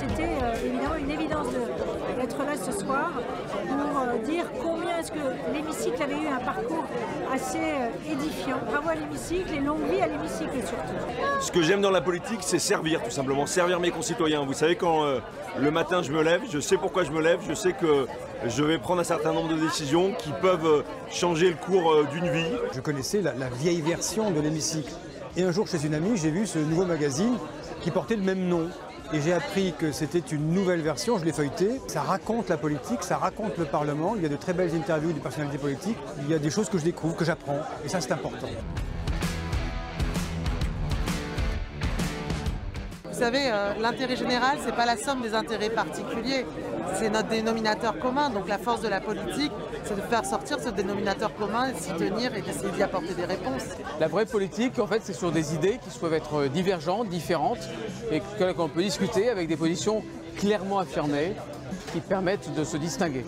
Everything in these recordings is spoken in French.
c'était évidemment une évidence d'être là ce soir pour dire combien est-ce que l'hémicycle avait eu un parcours assez édifiant. Bravo à l'hémicycle et longue vie à l'hémicycle surtout. Ce que j'aime dans la politique, c'est servir tout simplement, servir mes concitoyens. Vous savez, quand le matin je me lève, je sais pourquoi je me lève, je sais que je vais prendre un certain nombre de décisions qui peuvent changer le cours d'une vie. Je connaissais la vieille version de l'hémicycle. Et un jour, chez une amie, j'ai vu ce nouveau magazine qui portait le même nom. Et j'ai appris que c'était une nouvelle version, je l'ai feuilleté. Ça raconte la politique, ça raconte le Parlement. Il y a de très belles interviews des personnalités politiques. Il y a des choses que je découvre, que j'apprends. Et ça, c'est important. Vous savez, l'intérêt général, ce n'est pas la somme des intérêts particuliers. C'est notre dénominateur commun. Donc la force de la politique, c'est de faire sortir ce dénominateur commun, de s'y tenir et d'essayer d'y apporter des réponses. La vraie politique, en fait, c'est sur des idées qui peuvent être divergentes, différentes, et qu'on peut discuter avec des positions clairement affirmées qui permettent de se distinguer.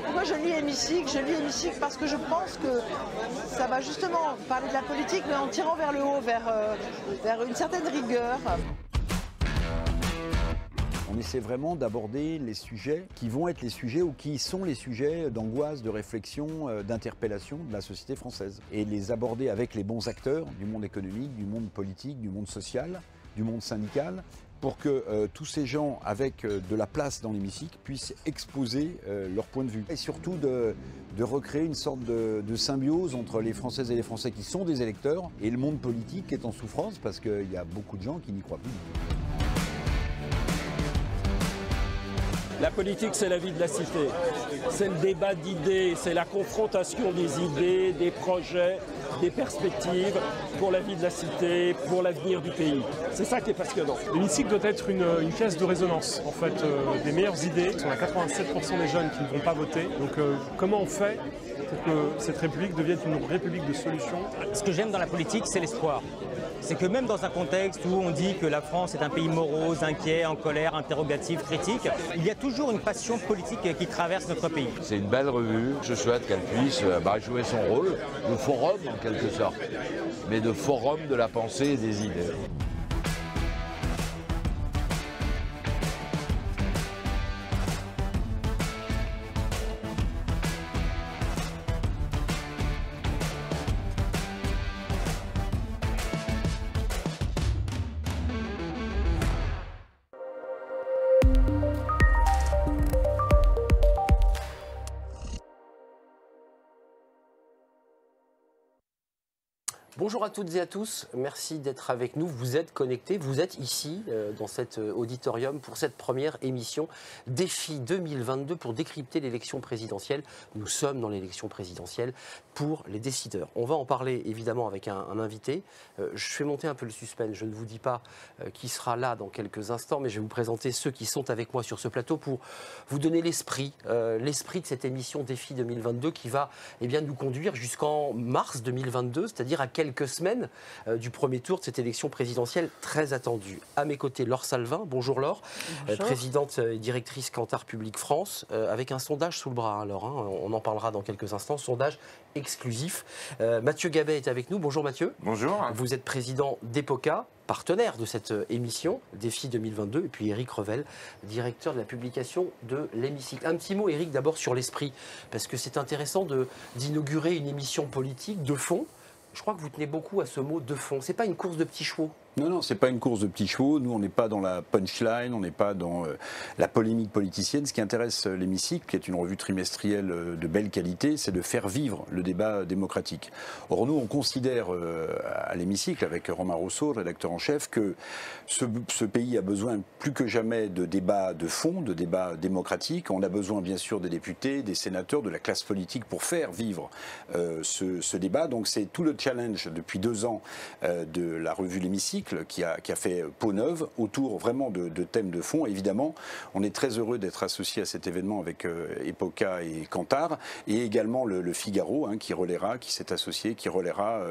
Pourquoi je lis Hémicycle? Je lis Hémicycle parce que je pense que ça va justement parler de la politique, mais en tirant vers le haut, vers une certaine rigueur. On essaie vraiment d'aborder les sujets qui vont être les sujets ou qui sont les sujets d'angoisse, de réflexion, d'interpellation de la société française. Et les aborder avec les bons acteurs du monde économique, du monde politique, du monde social, du monde syndical, pour que tous ces gens avec de la place dans l'hémicycle puissent exposer leur point de vue. Et surtout de recréer une sorte de symbiose entre les Françaises et les Français qui sont des électeurs et le monde politique qui est en souffrance parce qu'il y a beaucoup de gens qui n'y croient plus. La politique, c'est la vie de la cité. C'est le débat d'idées, c'est la confrontation des idées, des projets, des perspectives pour la vie de la cité, pour l'avenir du pays. C'est ça qui est passionnant. L'hémicycle doit être une caisse de résonance, en fait, des meilleures idées. On a 87% des jeunes qui ne vont pas voter. Donc comment on fait pour que cette République devienne une République de solutions? Ce que j'aime dans la politique, c'est l'espoir. C'est que même dans un contexte où on dit que la France est un pays morose, inquiet, en colère, interrogatif, critique, il y a toujours une passion politique qui traverse notre pays. C'est une belle revue, je souhaite qu'elle puisse jouer son rôle de forum en quelque sorte, mais de forum de la pensée et des idées. Bonjour à toutes et à tous, merci d'être avec nous. Vous êtes connectés, vous êtes ici dans cet auditorium pour cette première émission Défi 2022 pour décrypter l'élection présidentielle. Nous sommes dans l'élection présidentielle pour les décideurs. On va en parler évidemment avec un invité. Je fais monter un peu le suspense, je ne vous dis pas qui sera là dans quelques instants, mais je vais vous présenter ceux qui sont avec moi sur ce plateau pour vous donner l'esprit de cette émission Défi 2022 qui va nous conduire jusqu'en mars 2022, c'est-à-dire à quelques semaines du premier tour de cette élection présidentielle très attendue. À mes côtés, Laure Salvin. Bonjour Laure, présidente et directrice Kantar Public France, avec un sondage sous le bras, Laure, on en parlera dans quelques instants, sondage exclusif. Mathieu Gabet est avec nous. Bonjour Mathieu. Bonjour. Vous êtes président d'EPOCA, partenaire de cette émission Défi 2022, et puis Éric Revel, directeur de la publication de l'Hémicycle. Un petit mot, Éric, d'abord sur l'esprit, parce que c'est intéressant d'inaugurer une émission politique de fond. Je crois que vous tenez beaucoup à ce mot de fond. C'est pas une course de petits chevaux. Non, c'est pas une course de petits chevaux. Nous, on n'est pas dans la punchline, on n'est pas dans la polémique politicienne. Ce qui intéresse l'Hémicycle, qui est une revue trimestrielle de belle qualité, c'est de faire vivre le débat démocratique. Or, nous, on considère à l'Hémicycle, avec Romain Rousseau, rédacteur en chef, que ce pays a besoin plus que jamais de débats de fond, de débats démocratiques. On a besoin, bien sûr, des députés, des sénateurs, de la classe politique pour faire vivre ce débat. Donc, c'est tout le challenge depuis 2 ans de la revue L'Hémicycle, qui a fait peau neuve autour vraiment de thèmes de fond. Évidemment, on est très heureux d'être associé à cet événement avec EPOCA et Kantar, et également le Figaro qui s'est associé, qui relaiera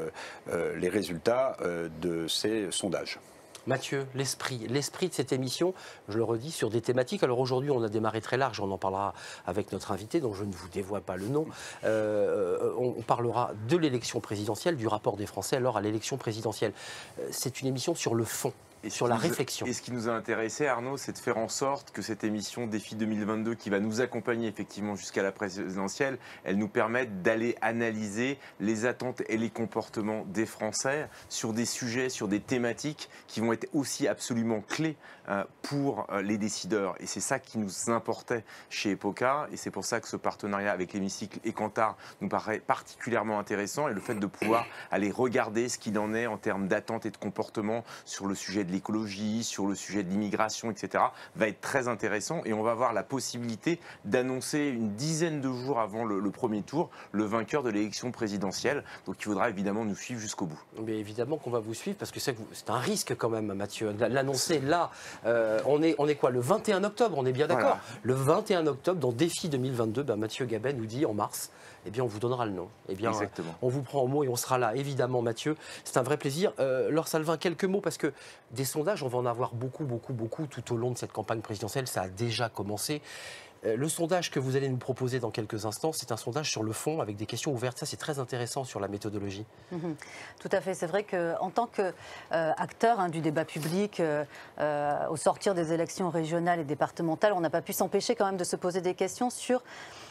les résultats de ces sondages. Mathieu, l'esprit de cette émission, je le redis, sur des thématiques. Alors aujourd'hui, on a démarré très large, on en parlera avec notre invité, dont je ne vous dévoile pas le nom. On parlera de l'élection présidentielle, du rapport des Français alors à l'élection présidentielle. C'est une émission sur le fond. sur la réflexion. Et ce qui nous a intéressé, Arnaud, c'est de faire en sorte que cette émission Défi 2022, qui va nous accompagner effectivement jusqu'à la présidentielle, elle nous permette d'aller analyser les attentes et les comportements des Français sur des sujets, sur des thématiques qui vont être aussi absolument clés pour les décideurs. Et c'est ça qui nous importait chez Epoca, et c'est pour ça que ce partenariat avec l'Hémicycle et Kantar nous paraît particulièrement intéressant, et le fait de pouvoir aller regarder ce qu'il en est en termes d'attentes et de comportements sur le sujet de l'écologie, sur le sujet de l'immigration, etc., va être très intéressant, et on va avoir la possibilité d'annoncer une dizaine de jours avant le premier tour le vainqueur de l'élection présidentielle. Donc il faudra évidemment nous suivre jusqu'au bout. Mais évidemment qu'on va vous suivre, parce que c'est un risque quand même, Mathieu, l'annoncer là. On est quoi, le 21 octobre, on est bien d'accord. Voilà. Le 21 octobre, dans Défi 2022, Mathieu Gabet nous dit en mars, eh bien on vous donnera le nom. Eh bien, on vous prend au mot et on sera là, évidemment, Mathieu. C'est un vrai plaisir. Laure Salvin, quelques mots, parce que des sondages, on va en avoir beaucoup tout au long de cette campagne présidentielle. Ça a déjà commencé. Le sondage que vous allez nous proposer dans quelques instants, c'est un sondage sur le fond avec des questions ouvertes. Ça, c'est très intéressant sur la méthodologie. Tout à fait. C'est vrai qu'en tant qu'acteur du débat public, au sortir des élections régionales et départementales, on n'a pas pu s'empêcher quand même de se poser des questions sur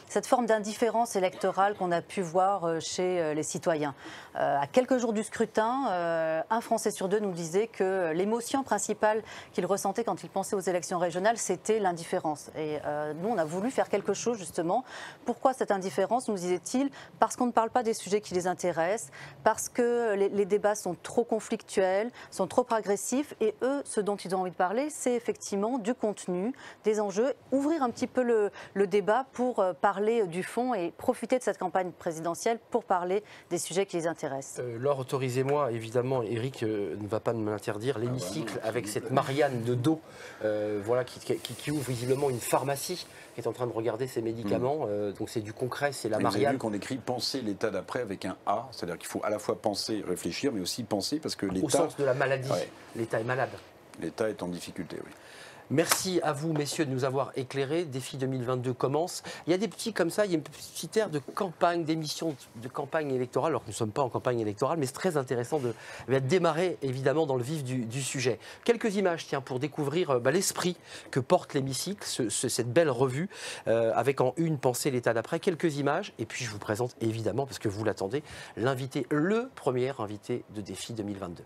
cette forme d'indifférence électorale qu'on a pu voir chez les citoyens. À quelques jours du scrutin, un Français sur deux nous disait que l'émotion principale qu'il ressentait quand il pensait aux élections régionales, c'était l'indifférence. Et nous, on a voulu faire quelque chose justement. Pourquoi cette indifférence, nous disait-il? Parce qu'on ne parle pas des sujets qui les intéressent, parce que les débats sont trop conflictuels, sont trop agressifs, et eux, ce dont ils ont envie de parler, c'est effectivement du contenu, des enjeux, ouvrir un petit peu le débat pour parler du fond et profiter de cette campagne présidentielle pour parler des sujets qui les intéressent. Laure, autorisez-moi, évidemment, Eric ne va pas me l'interdire, l'hémicycle avec cette Marianne de dos, voilà, qui ouvre visiblement une pharmacie, qui est en train de regarder ses médicaments. Donc c'est du concret, c'est la Marianne. Vous avez vu qu'on écrit penser l'état d'après avec un A, c'est-à-dire qu'il faut à la fois penser, réfléchir, mais aussi penser, parce que l'État... Au sens de la maladie, l'État est malade. L'État est en difficulté, oui. Merci à vous, messieurs, de nous avoir éclairés. Défi 2022 commence. Il y a des petits comme ça, il y a une petite ère de campagne, d'émission de campagne électorale, alors que nous ne sommes pas en campagne électorale, mais c'est très intéressant de démarrer évidemment dans le vif du sujet. Quelques images, tiens, pour découvrir l'esprit que porte l'hémicycle, cette belle revue, avec en une pensée l'état d'après. Quelques images, et puis je vous présente évidemment, parce que vous l'attendez, l'invité, le premier invité de Défi 2022.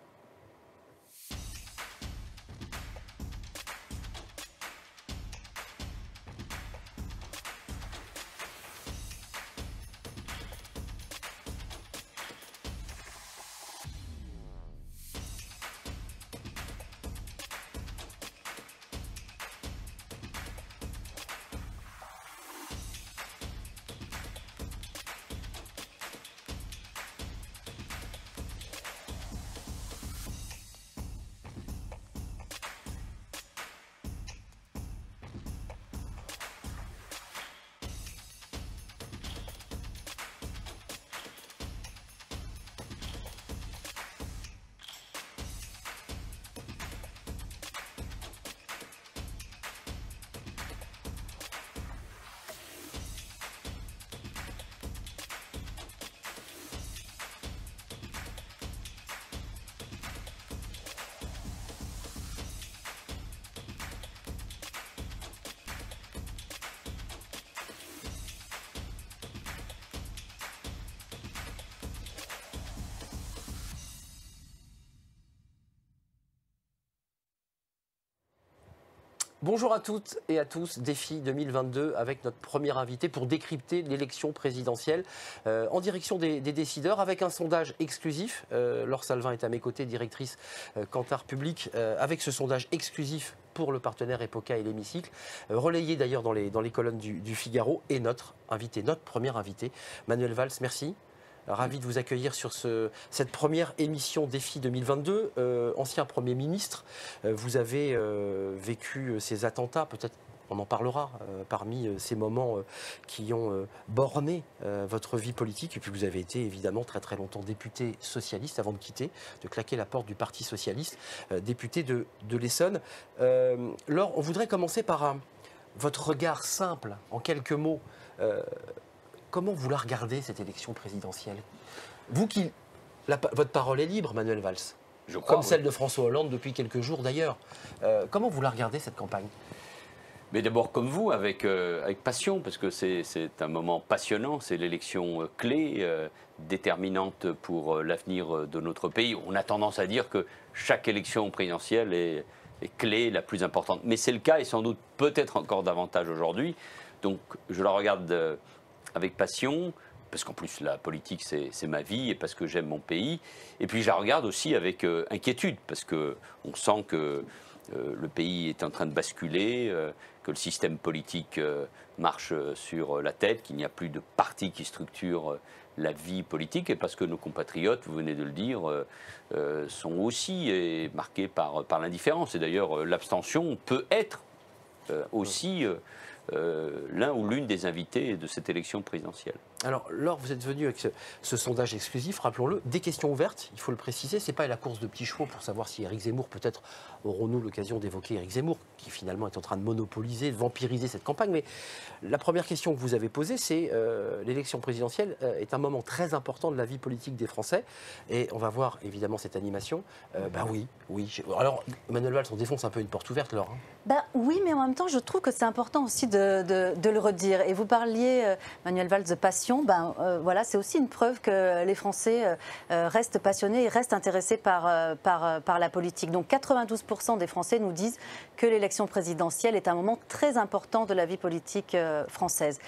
Bonjour à toutes et à tous, Défi 2022 avec notre premier invité pour décrypter l'élection présidentielle en direction des décideurs avec un sondage exclusif. Laure Salvin est à mes côtés, directrice Kantar Public, avec ce sondage exclusif pour le partenaire Epoca et l'hémicycle, relayé d'ailleurs dans les colonnes du Figaro, et notre premier invité, Manuel Valls, merci. Ravi de vous accueillir sur cette première émission Défi 2022. Ancien Premier ministre, vous avez vécu ces attentats, peut-être on en parlera, parmi ces moments qui ont borné votre vie politique. Et puis vous avez été évidemment très longtemps député socialiste avant de claquer la porte du Parti socialiste, député de l'Essonne. Laure, on voudrait commencer par votre regard simple, en quelques mots. Comment vous la regardez, cette élection présidentielle? Vous votre parole est libre, Manuel Valls. Je crois, comme celle de François Hollande depuis quelques jours d'ailleurs. Comment vous la regardez cette campagne ? Mais d'abord comme vous, avec passion, parce que c'est un moment passionnant, c'est l'élection clé, déterminante pour l'avenir de notre pays. On a tendance à dire que chaque élection présidentielle est clé, la plus importante. Mais c'est le cas et sans doute peut-être encore davantage aujourd'hui. Donc je la regarde avec passion, parce qu'en plus la politique c'est ma vie et parce que j'aime mon pays. Et puis je la regarde aussi avec inquiétude, parce qu'on sent que le pays est en train de basculer, que le système politique marche sur la tête, qu'il n'y a plus de partis qui structurent la vie politique, et parce que nos compatriotes, vous venez de le dire, sont aussi marqués par l'indifférence. Et d'ailleurs, l'abstention peut être aussi l'un ou l'une des invités de cette élection présidentielle. Alors, Laure, vous êtes venu avec ce sondage exclusif, rappelons-le, des questions ouvertes, il faut le préciser, c'est pas la course de petits chevaux pour savoir si Éric Zemmour, peut-être aurons-nous l'occasion d'évoquer Éric Zemmour, qui finalement est en train de monopoliser, de vampiriser cette campagne, mais la première question que vous avez posée, c'est l'élection présidentielle est un moment très important de la vie politique des Français, et on va voir évidemment cette animation. Oui. Alors, Manuel Valls, on défonce un peu une porte ouverte, Laure. Oui, mais en même temps, je trouve que c'est important aussi de le redire. Et vous parliez, Manuel Valls, de passion. Voilà, c'est aussi une preuve que les Français restent passionnés et restent intéressés par la politique. Donc 92% des Français nous disent que l'élection présidentielle est un moment très important de la vie politique française.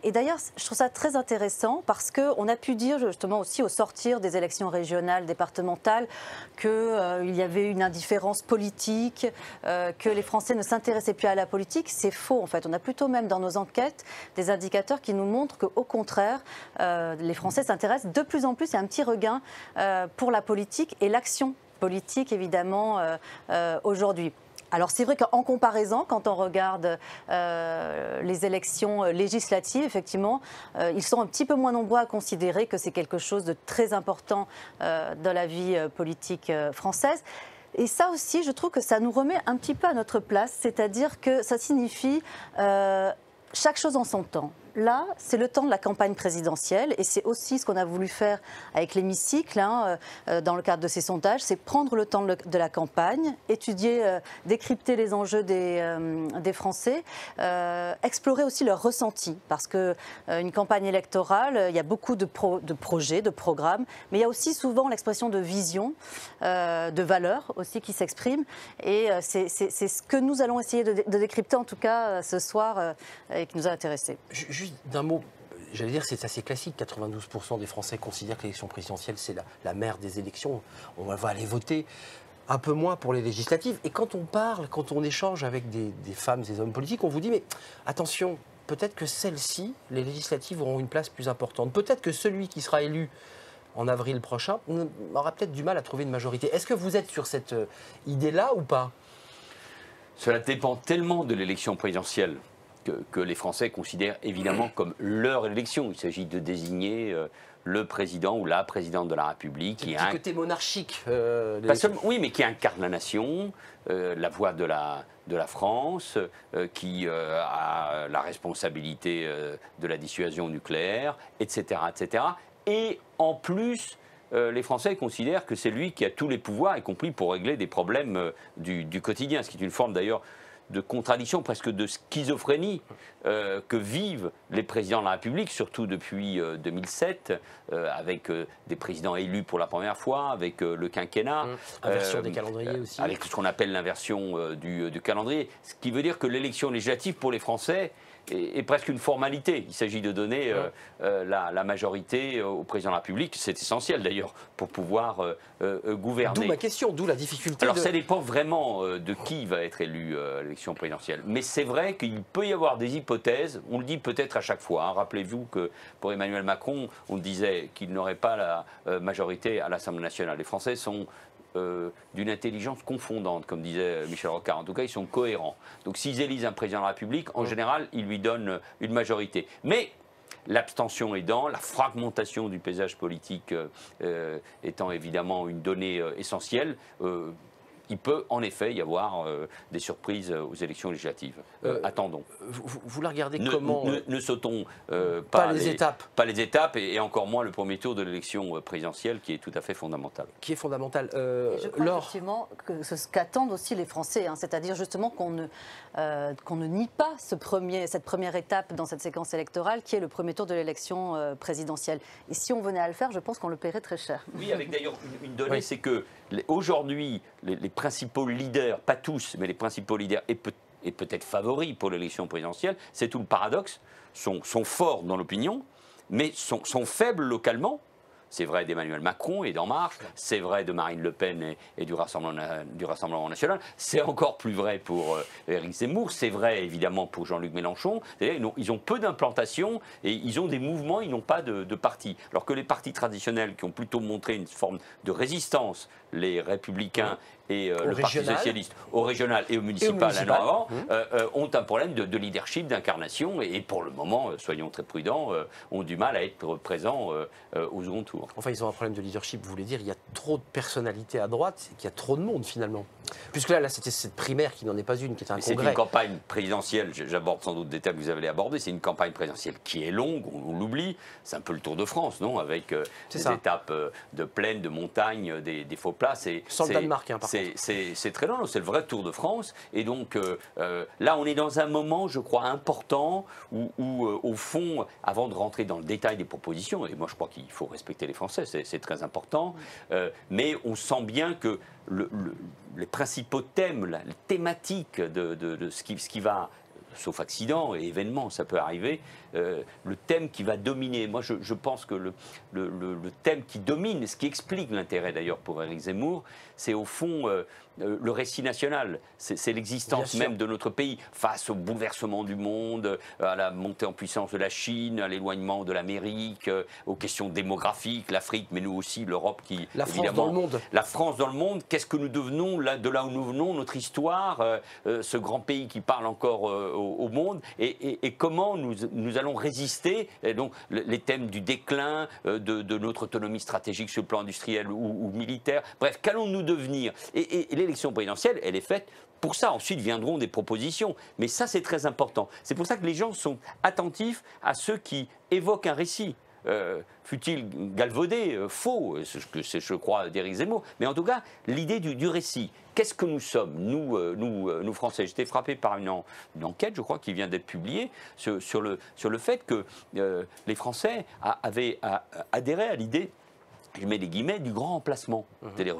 Et d'ailleurs, je trouve ça très intéressant parce qu'on a pu dire justement aussi au sortir des élections régionales, départementales, qu'il y avait une indifférence politique, que les Français ne s'intéressaient plus à la politique. C'est faux en fait. On a plutôt même dans nos enquêtes des indicateurs qui nous montrent qu'au contraire, les Français s'intéressent de plus en plus, il y a un petit regain pour la politique et l'action politique évidemment aujourd'hui. Alors c'est vrai qu'en comparaison, quand on regarde les élections législatives, effectivement, ils sont un petit peu moins nombreux à considérer que c'est quelque chose de très important dans la vie politique française. Et ça aussi, je trouve que ça nous remet un petit peu à notre place, c'est-à-dire que ça signifie chaque chose en son temps. Là, c'est le temps de la campagne présidentielle et c'est aussi ce qu'on a voulu faire avec l'hémicycle dans le cadre de ces sondages, c'est prendre le temps de la campagne, étudier, décrypter les enjeux des Français, explorer aussi leurs ressentis parce qu'une campagne électorale, il y a beaucoup de projets, de programmes, mais il y a aussi souvent l'expression de vision, de valeurs aussi qui s'expriment et c'est ce que nous allons essayer de décrypter en tout cas ce soir et qui nous a intéressés. Juste d'un mot, j'allais dire c'est assez classique, 92% des Français considèrent que l'élection présidentielle c'est la mère des élections, on va aller voter, un peu moins pour les législatives. Et quand on parle, quand on échange avec des femmes et des hommes politiques, on vous dit mais attention, peut-être que celles-ci, les législatives auront une place plus importante, peut-être que celui qui sera élu en avril prochain aura peut-être du mal à trouver une majorité. Est-ce que vous êtes sur cette idée-là ou pas? Cela dépend tellement de l'élection présidentielle que les Français considèrent évidemment comme leur élection. Il s'agit de désigner le président ou la présidente de la République. C'est du côté monarchique. Oui, mais qui incarne la nation, la voix de la France, qui a la responsabilité de la dissuasion nucléaire, etc., etc. Et en plus, les Français considèrent que c'est lui qui a tous les pouvoirs, y compris pour régler des problèmes du quotidien, ce qui est une forme d'ailleurs de contradiction, presque de schizophrénie que vivent les présidents de la République, surtout depuis 2007, avec des présidents élus pour la première fois, avec le quinquennat. Inversion des calendriers aussi. Avec ce qu'on appelle l'inversion du calendrier. Ce qui veut dire que l'élection législative pour les Français est presque une formalité. Il s'agit de donner la majorité au président de la République. C'est essentiel d'ailleurs pour pouvoir gouverner. D'où ma question, d'où la difficulté. Alors ça dépend vraiment de qui va être élu à l'élection présidentielle. Mais c'est vrai qu'il peut y avoir des hypothèses, on le dit peut-être à chaque fois. Rappelez-vous que pour Emmanuel Macron, on disait qu'il n'aurait pas la majorité à l'Assemblée nationale. Les Français sont d'une intelligence confondante, comme disait Michel Rocard. En tout cas, ils sont cohérents. Donc s'ils élisent un président de la République, en général, ils lui donnent une majorité. Mais l'abstention aidant, la fragmentation du paysage politique étant évidemment une donnée essentielle, il peut en effet y avoir des surprises aux élections législatives. Attendons. Vous la regardez comment Ne sautons pas les étapes. Pas les étapes et encore moins le premier tour de l'élection présidentielle qui est tout à fait fondamental. Qui est fondamental. Je crois effectivement que ce qu'attendent aussi les Français, hein, c'est-à-dire justement qu'on ne nie pas cette première étape dans cette séquence électorale qui est le premier tour de l'élection présidentielle. Et si on venait à le faire, je pense qu'on le paierait très cher. Oui, avec d'ailleurs une donnée, c'est que aujourd'hui, les principaux leaders, pas tous, mais les principaux leaders et peut-être favoris pour l'élection présidentielle, c'est tout le paradoxe, sont forts dans l'opinion, mais sont faibles localement. C'est vrai d'Emmanuel Macron et d'En Marche, c'est vrai de Marine Le Pen et du Rassemblement national, c'est encore plus vrai pour Éric Zemmour, c'est vrai évidemment pour Jean-Luc Mélenchon. Ils ont peu d'implantation et ils ont des mouvements, ils n'ont pas de parti. Alors que les partis traditionnels qui ont plutôt montré une forme de résistance, les Républicains et le Parti socialiste, au régional et au municipal, un an avant, ont un problème de leadership, d'incarnation et pour le moment, soyons très prudents, ont du mal à être présents au second tour. Enfin, ils ont un problème de leadership, vous voulez dire, il y a trop de personnalités à droite, qu'il y a trop de monde finalement. Puisque là c'était cette primaire qui n'en est pas une, qui est un congrès. C'est une campagne présidentielle, j'aborde sans doute des thèmes que vous avez abordés, c'est une campagne présidentielle qui est longue, on l'oublie, c'est un peu le Tour de France, non? Avec des étapes de plaine, de montagne, des faux plats. Sans le Danemark, hein, par contre. C'est très long, c'est le vrai Tour de France. Et donc là, on est dans un moment, je crois, important où au fond, avant de rentrer dans le détail des propositions, et moi je crois qu'il faut respecter les Français, c'est très important, mais on sent bien que les principaux thèmes, les thématiques de ce qui va, sauf accident et événement, ça peut arriver, le thème qui va dominer. Moi, je pense que le thème qui domine, ce qui explique l'intérêt d'ailleurs pour Éric Zemmour, c'est au fond le récit national. C'est l'existence même de notre pays face au bouleversement du monde, à la montée en puissance de la Chine, à l'éloignement de l'Amérique, aux questions démographiques, l'Afrique, mais nous aussi, l'Europe qui... La France dans le monde. La France dans le monde. Qu'est-ce que nous devenons de là où nous venons, notre histoire, ce grand pays qui parle encore au monde, et comment nous allons résister. Et donc, les thèmes du déclin, de notre autonomie stratégique sur le plan industriel ou militaire. Bref, qu'allons-nous devenir? Et l'élection présidentielle, elle est faite pour ça. Ensuite viendront des propositions. Mais ça, c'est très important. C'est pour ça que les gens sont attentifs à ceux qui évoquent un récit. Fut-il galvaudé, faux, je crois, d'Éric Zemmour. Mais en tout cas, l'idée du récit. Qu'est-ce que nous sommes, nous Français? J'étais frappé par une enquête, je crois, qui vient d'être publiée sur le fait que les Français avaient adhéré à l'idée, je mets des guillemets, du grand remplacement.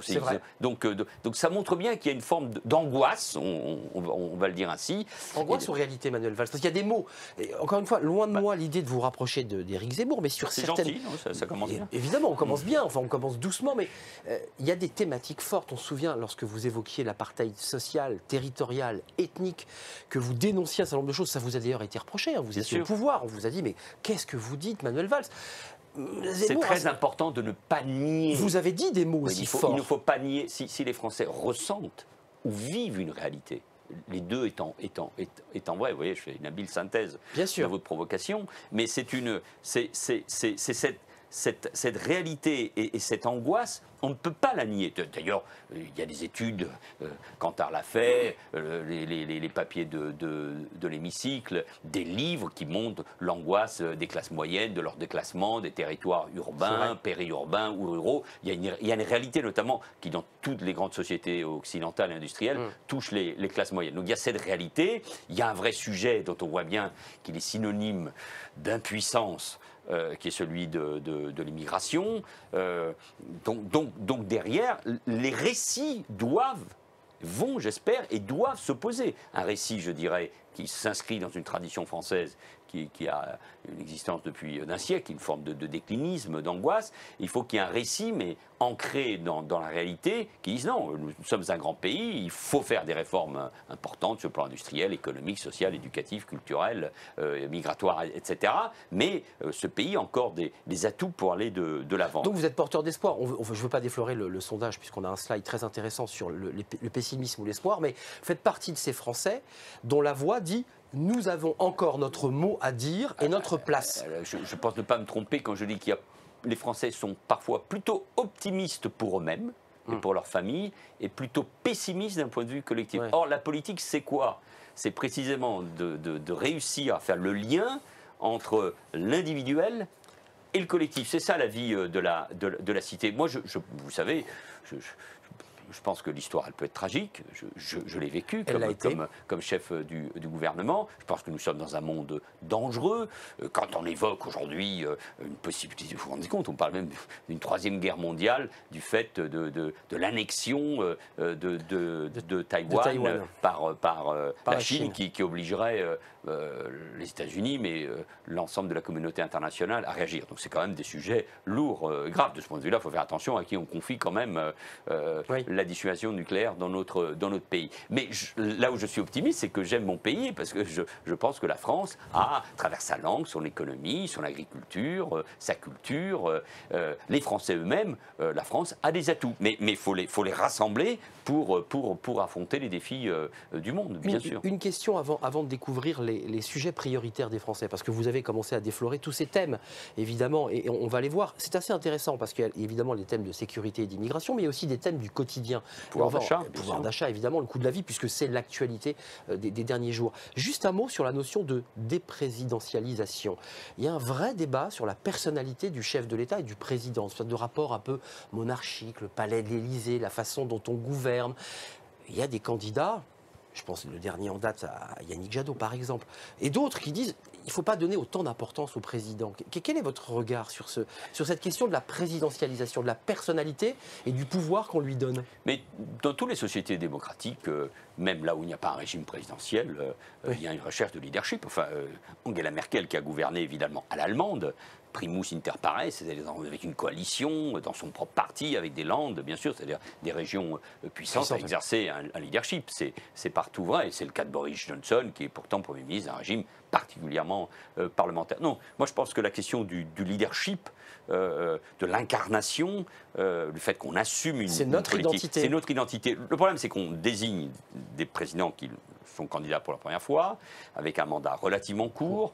C'est vrai. Donc ça montre bien qu'il y a une forme d'angoisse, on va le dire ainsi. Angoisse ou réalité, Manuel Valls? Parce qu'il y a des mots. Et encore une fois, loin de moi l'idée de vous rapprocher d'Éric Zemmour, mais sur certaines... C'est gentil, ça commence bien. Évidemment, on commence bien, enfin on commence doucement, mais il y a des thématiques fortes. On se souvient, lorsque vous évoquiez l'apartheid social, territorial, ethnique, que vous dénonciez un certain nombre de choses, ça vous a d'ailleurs été reproché, hein. Vous étiez au pouvoir, on vous a dit, mais qu'est-ce que vous dites, Manuel Valls? C'est très important de ne pas nier. Vous avez dit des mots aussi forts. Il ne faut pas nier, si les Français ressentent ou vivent une réalité, les deux étant vrai, vous voyez, je fais une habile synthèse de votre provocation, mais c'est cette réalité et cette angoisse, on ne peut pas la nier. D'ailleurs, il y a des études, Kantar l'a fait, les papiers de l'hémicycle, des livres qui montrent l'angoisse des classes moyennes, de leur déclassement, des territoires urbains, périurbains ou ruraux. Il y a une réalité notamment qui, dans toutes les grandes sociétés occidentales et industrielles, touche les classes moyennes. Donc il y a cette réalité, il y a un vrai sujet dont on voit bien qu'il est synonyme d'impuissance, qui est celui de l'immigration. Donc derrière, les récits vont, j'espère, et doivent se poser. Un récit, je dirais, qui s'inscrit dans une tradition française qui a une existence depuis un siècle, une forme de déclinisme, d'angoisse. Il faut qu'il y ait un récit, mais ancré dans la réalité, qui dise non, nous sommes un grand pays, il faut faire des réformes importantes sur le plan industriel, économique, social, éducatif, culturel, migratoire, etc. Mais ce pays a encore des atouts pour aller de l'avant. Donc vous êtes porteur d'espoir. Je ne veux pas déflorer le sondage, puisqu'on a un slide très intéressant sur le pessimisme ou l'espoir, mais faites partie de ces Français dont la voix dit nous avons encore notre mot à dire et notre place. Je pense ne pas me tromper quand je dis les Français sont parfois plutôt optimistes pour eux-mêmes, et pour leurs familles est plutôt pessimiste d'un point de vue collectif. Or, la politique, c'est quoi? C'est précisément de réussir à faire le lien entre l'individuel et le collectif. C'est ça la vie de la cité. Moi, vous savez, je pense que l'histoire, elle peut être tragique. Je l'ai vécu comme chef du gouvernement. Je pense que nous sommes dans un monde dangereux. Quand on évoque aujourd'hui une possibilité, vous vous rendez compte, on parle même d'une troisième guerre mondiale du fait de l'annexion de Taïwan par la Chine qui obligerait les États-Unis, mais l'ensemble de la communauté internationale à réagir. Donc c'est quand même des sujets lourds, graves. De ce point de vue-là, il faut faire attention à qui on confie quand même la dissuasion nucléaire dans notre pays. Mais là où je suis optimiste, c'est que j'aime mon pays, parce que je pense que la France a, à travers sa langue, son économie, son agriculture, sa culture, les Français eux-mêmes, la France a des atouts. Mais il faut les rassembler pour affronter les défis du monde, bien sûr. Une question avant de découvrir les sujets prioritaires des Français, parce que vous avez commencé à déflorer tous ces thèmes, évidemment, et on va les voir. C'est assez intéressant, parce qu'il y a évidemment les thèmes de sécurité et d'immigration, mais il y a aussi des thèmes du quotidien. Pouvoir d'achat, évidemment, le coût de la vie, puisque c'est l'actualité des derniers jours. Juste un mot sur la notion de déprésidentialisation. Il y a un vrai débat sur la personnalité du chef de l'État et du président, une sorte de rapport un peu monarchique, le palais de l'Élysée, la façon dont on gouverne. Il y a des candidats, je pense le dernier en date à Yannick Jadot par exemple, et d'autres qui disent il ne faut pas donner autant d'importance au président. Quel est votre regard sur cette question de la présidentialisation, de la personnalité et du pouvoir qu'on lui donne? Mais dans toutes les sociétés démocratiques, même là où il n'y a pas un régime présidentiel, il y a une recherche de leadership. Enfin, Angela Merkel, qui a gouverné évidemment à l'allemande, primus inter pares, c'est-à-dire avec une coalition dans son propre parti, avec des landes, bien sûr, c'est-à-dire des régions puissantes à exercer un leadership. C'est partout vrai, et c'est le cas de Boris Johnson, qui est pourtant Premier ministre d'un régime particulièrement parlementaire. Non, moi je pense que la question du leadership, de l'incarnation, le fait qu'on assume une politique, c'est notre identité. Le problème, c'est qu'on désigne des présidents qui sont candidats pour la première fois, avec un mandat relativement court,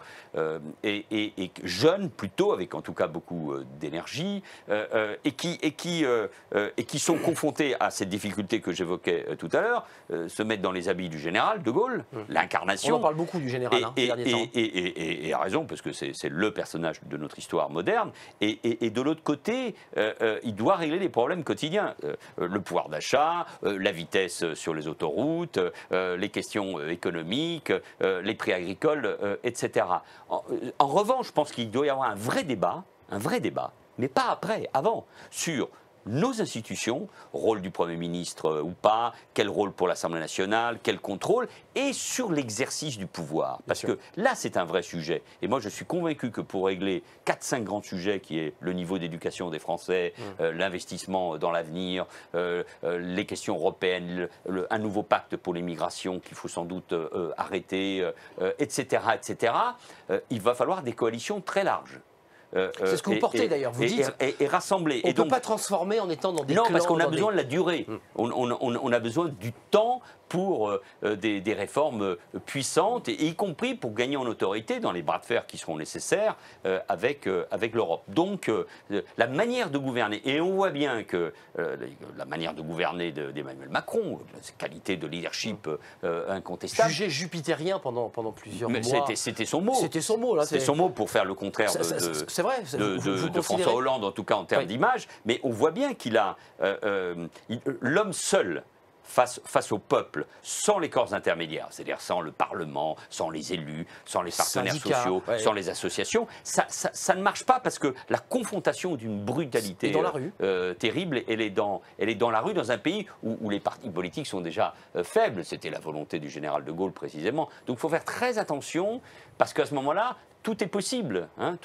et jeunes plutôt, avec en tout cas beaucoup d'énergie, et qui sont confrontés à cette difficulté que j'évoquais tout à l'heure, se mettre dans les habits du général de Gaulle, l'incarnation. On en parle beaucoup du général ces derniers temps. Et a raison, parce que c'est le personnage de notre histoire moderne. Et de l'autre côté, il doit régler les problèmes quotidiens. Le pouvoir d'achat, la vitesse sur les autoroutes, les questions économiques, les prix agricoles, etc. En revanche, je pense qu'il doit y avoir un vrai débat, mais pas après, avant, sur nos institutions, rôle du Premier ministre ou pas, quel rôle pour l'Assemblée nationale, quel contrôle, et sur l'exercice du pouvoir. Parce que là, c'est un vrai sujet. Et moi, je suis convaincu que pour régler 4-5 grands sujets, qui est le niveau d'éducation des Français, l'investissement dans l'avenir, les questions européennes, un nouveau pacte pour l'immigration qu'il faut sans doute arrêter, etc., il va falloir des coalitions très larges. C'est ce que vous portez d'ailleurs, vous dites. Et rassembler. On ne peut pas transformer en étant dans des clans. Non, parce qu'on a besoin de la durée. On a besoin du temps pour des réformes puissantes, et y compris pour gagner en autorité dans les bras de fer qui seront nécessaires avec l'Europe. Donc, la manière de gouverner, et on voit bien que la manière de gouverner d'Emmanuel Macron, cette qualité de leadership incontestable. Jugé jupitérien pendant plusieurs mois. C'était son mot. C'était son mot, là. C'était son mot pour faire le contraire de François Hollande, en tout cas en termes d'image. Mais on voit bien qu'il a l'homme seul face au peuple, sans les corps intermédiaires, c'est-à-dire sans le Parlement, sans les élus, sans les partenaires sociaux, sans les associations, ça ne marche pas, parce que la confrontation d'une brutalité terrible, elle est dans la rue, dans un pays où les partis politiques sont déjà faibles. C'était la volonté du général de Gaulle précisément. Donc il faut faire très attention, parce qu'à ce moment-là, tout est possible, hein,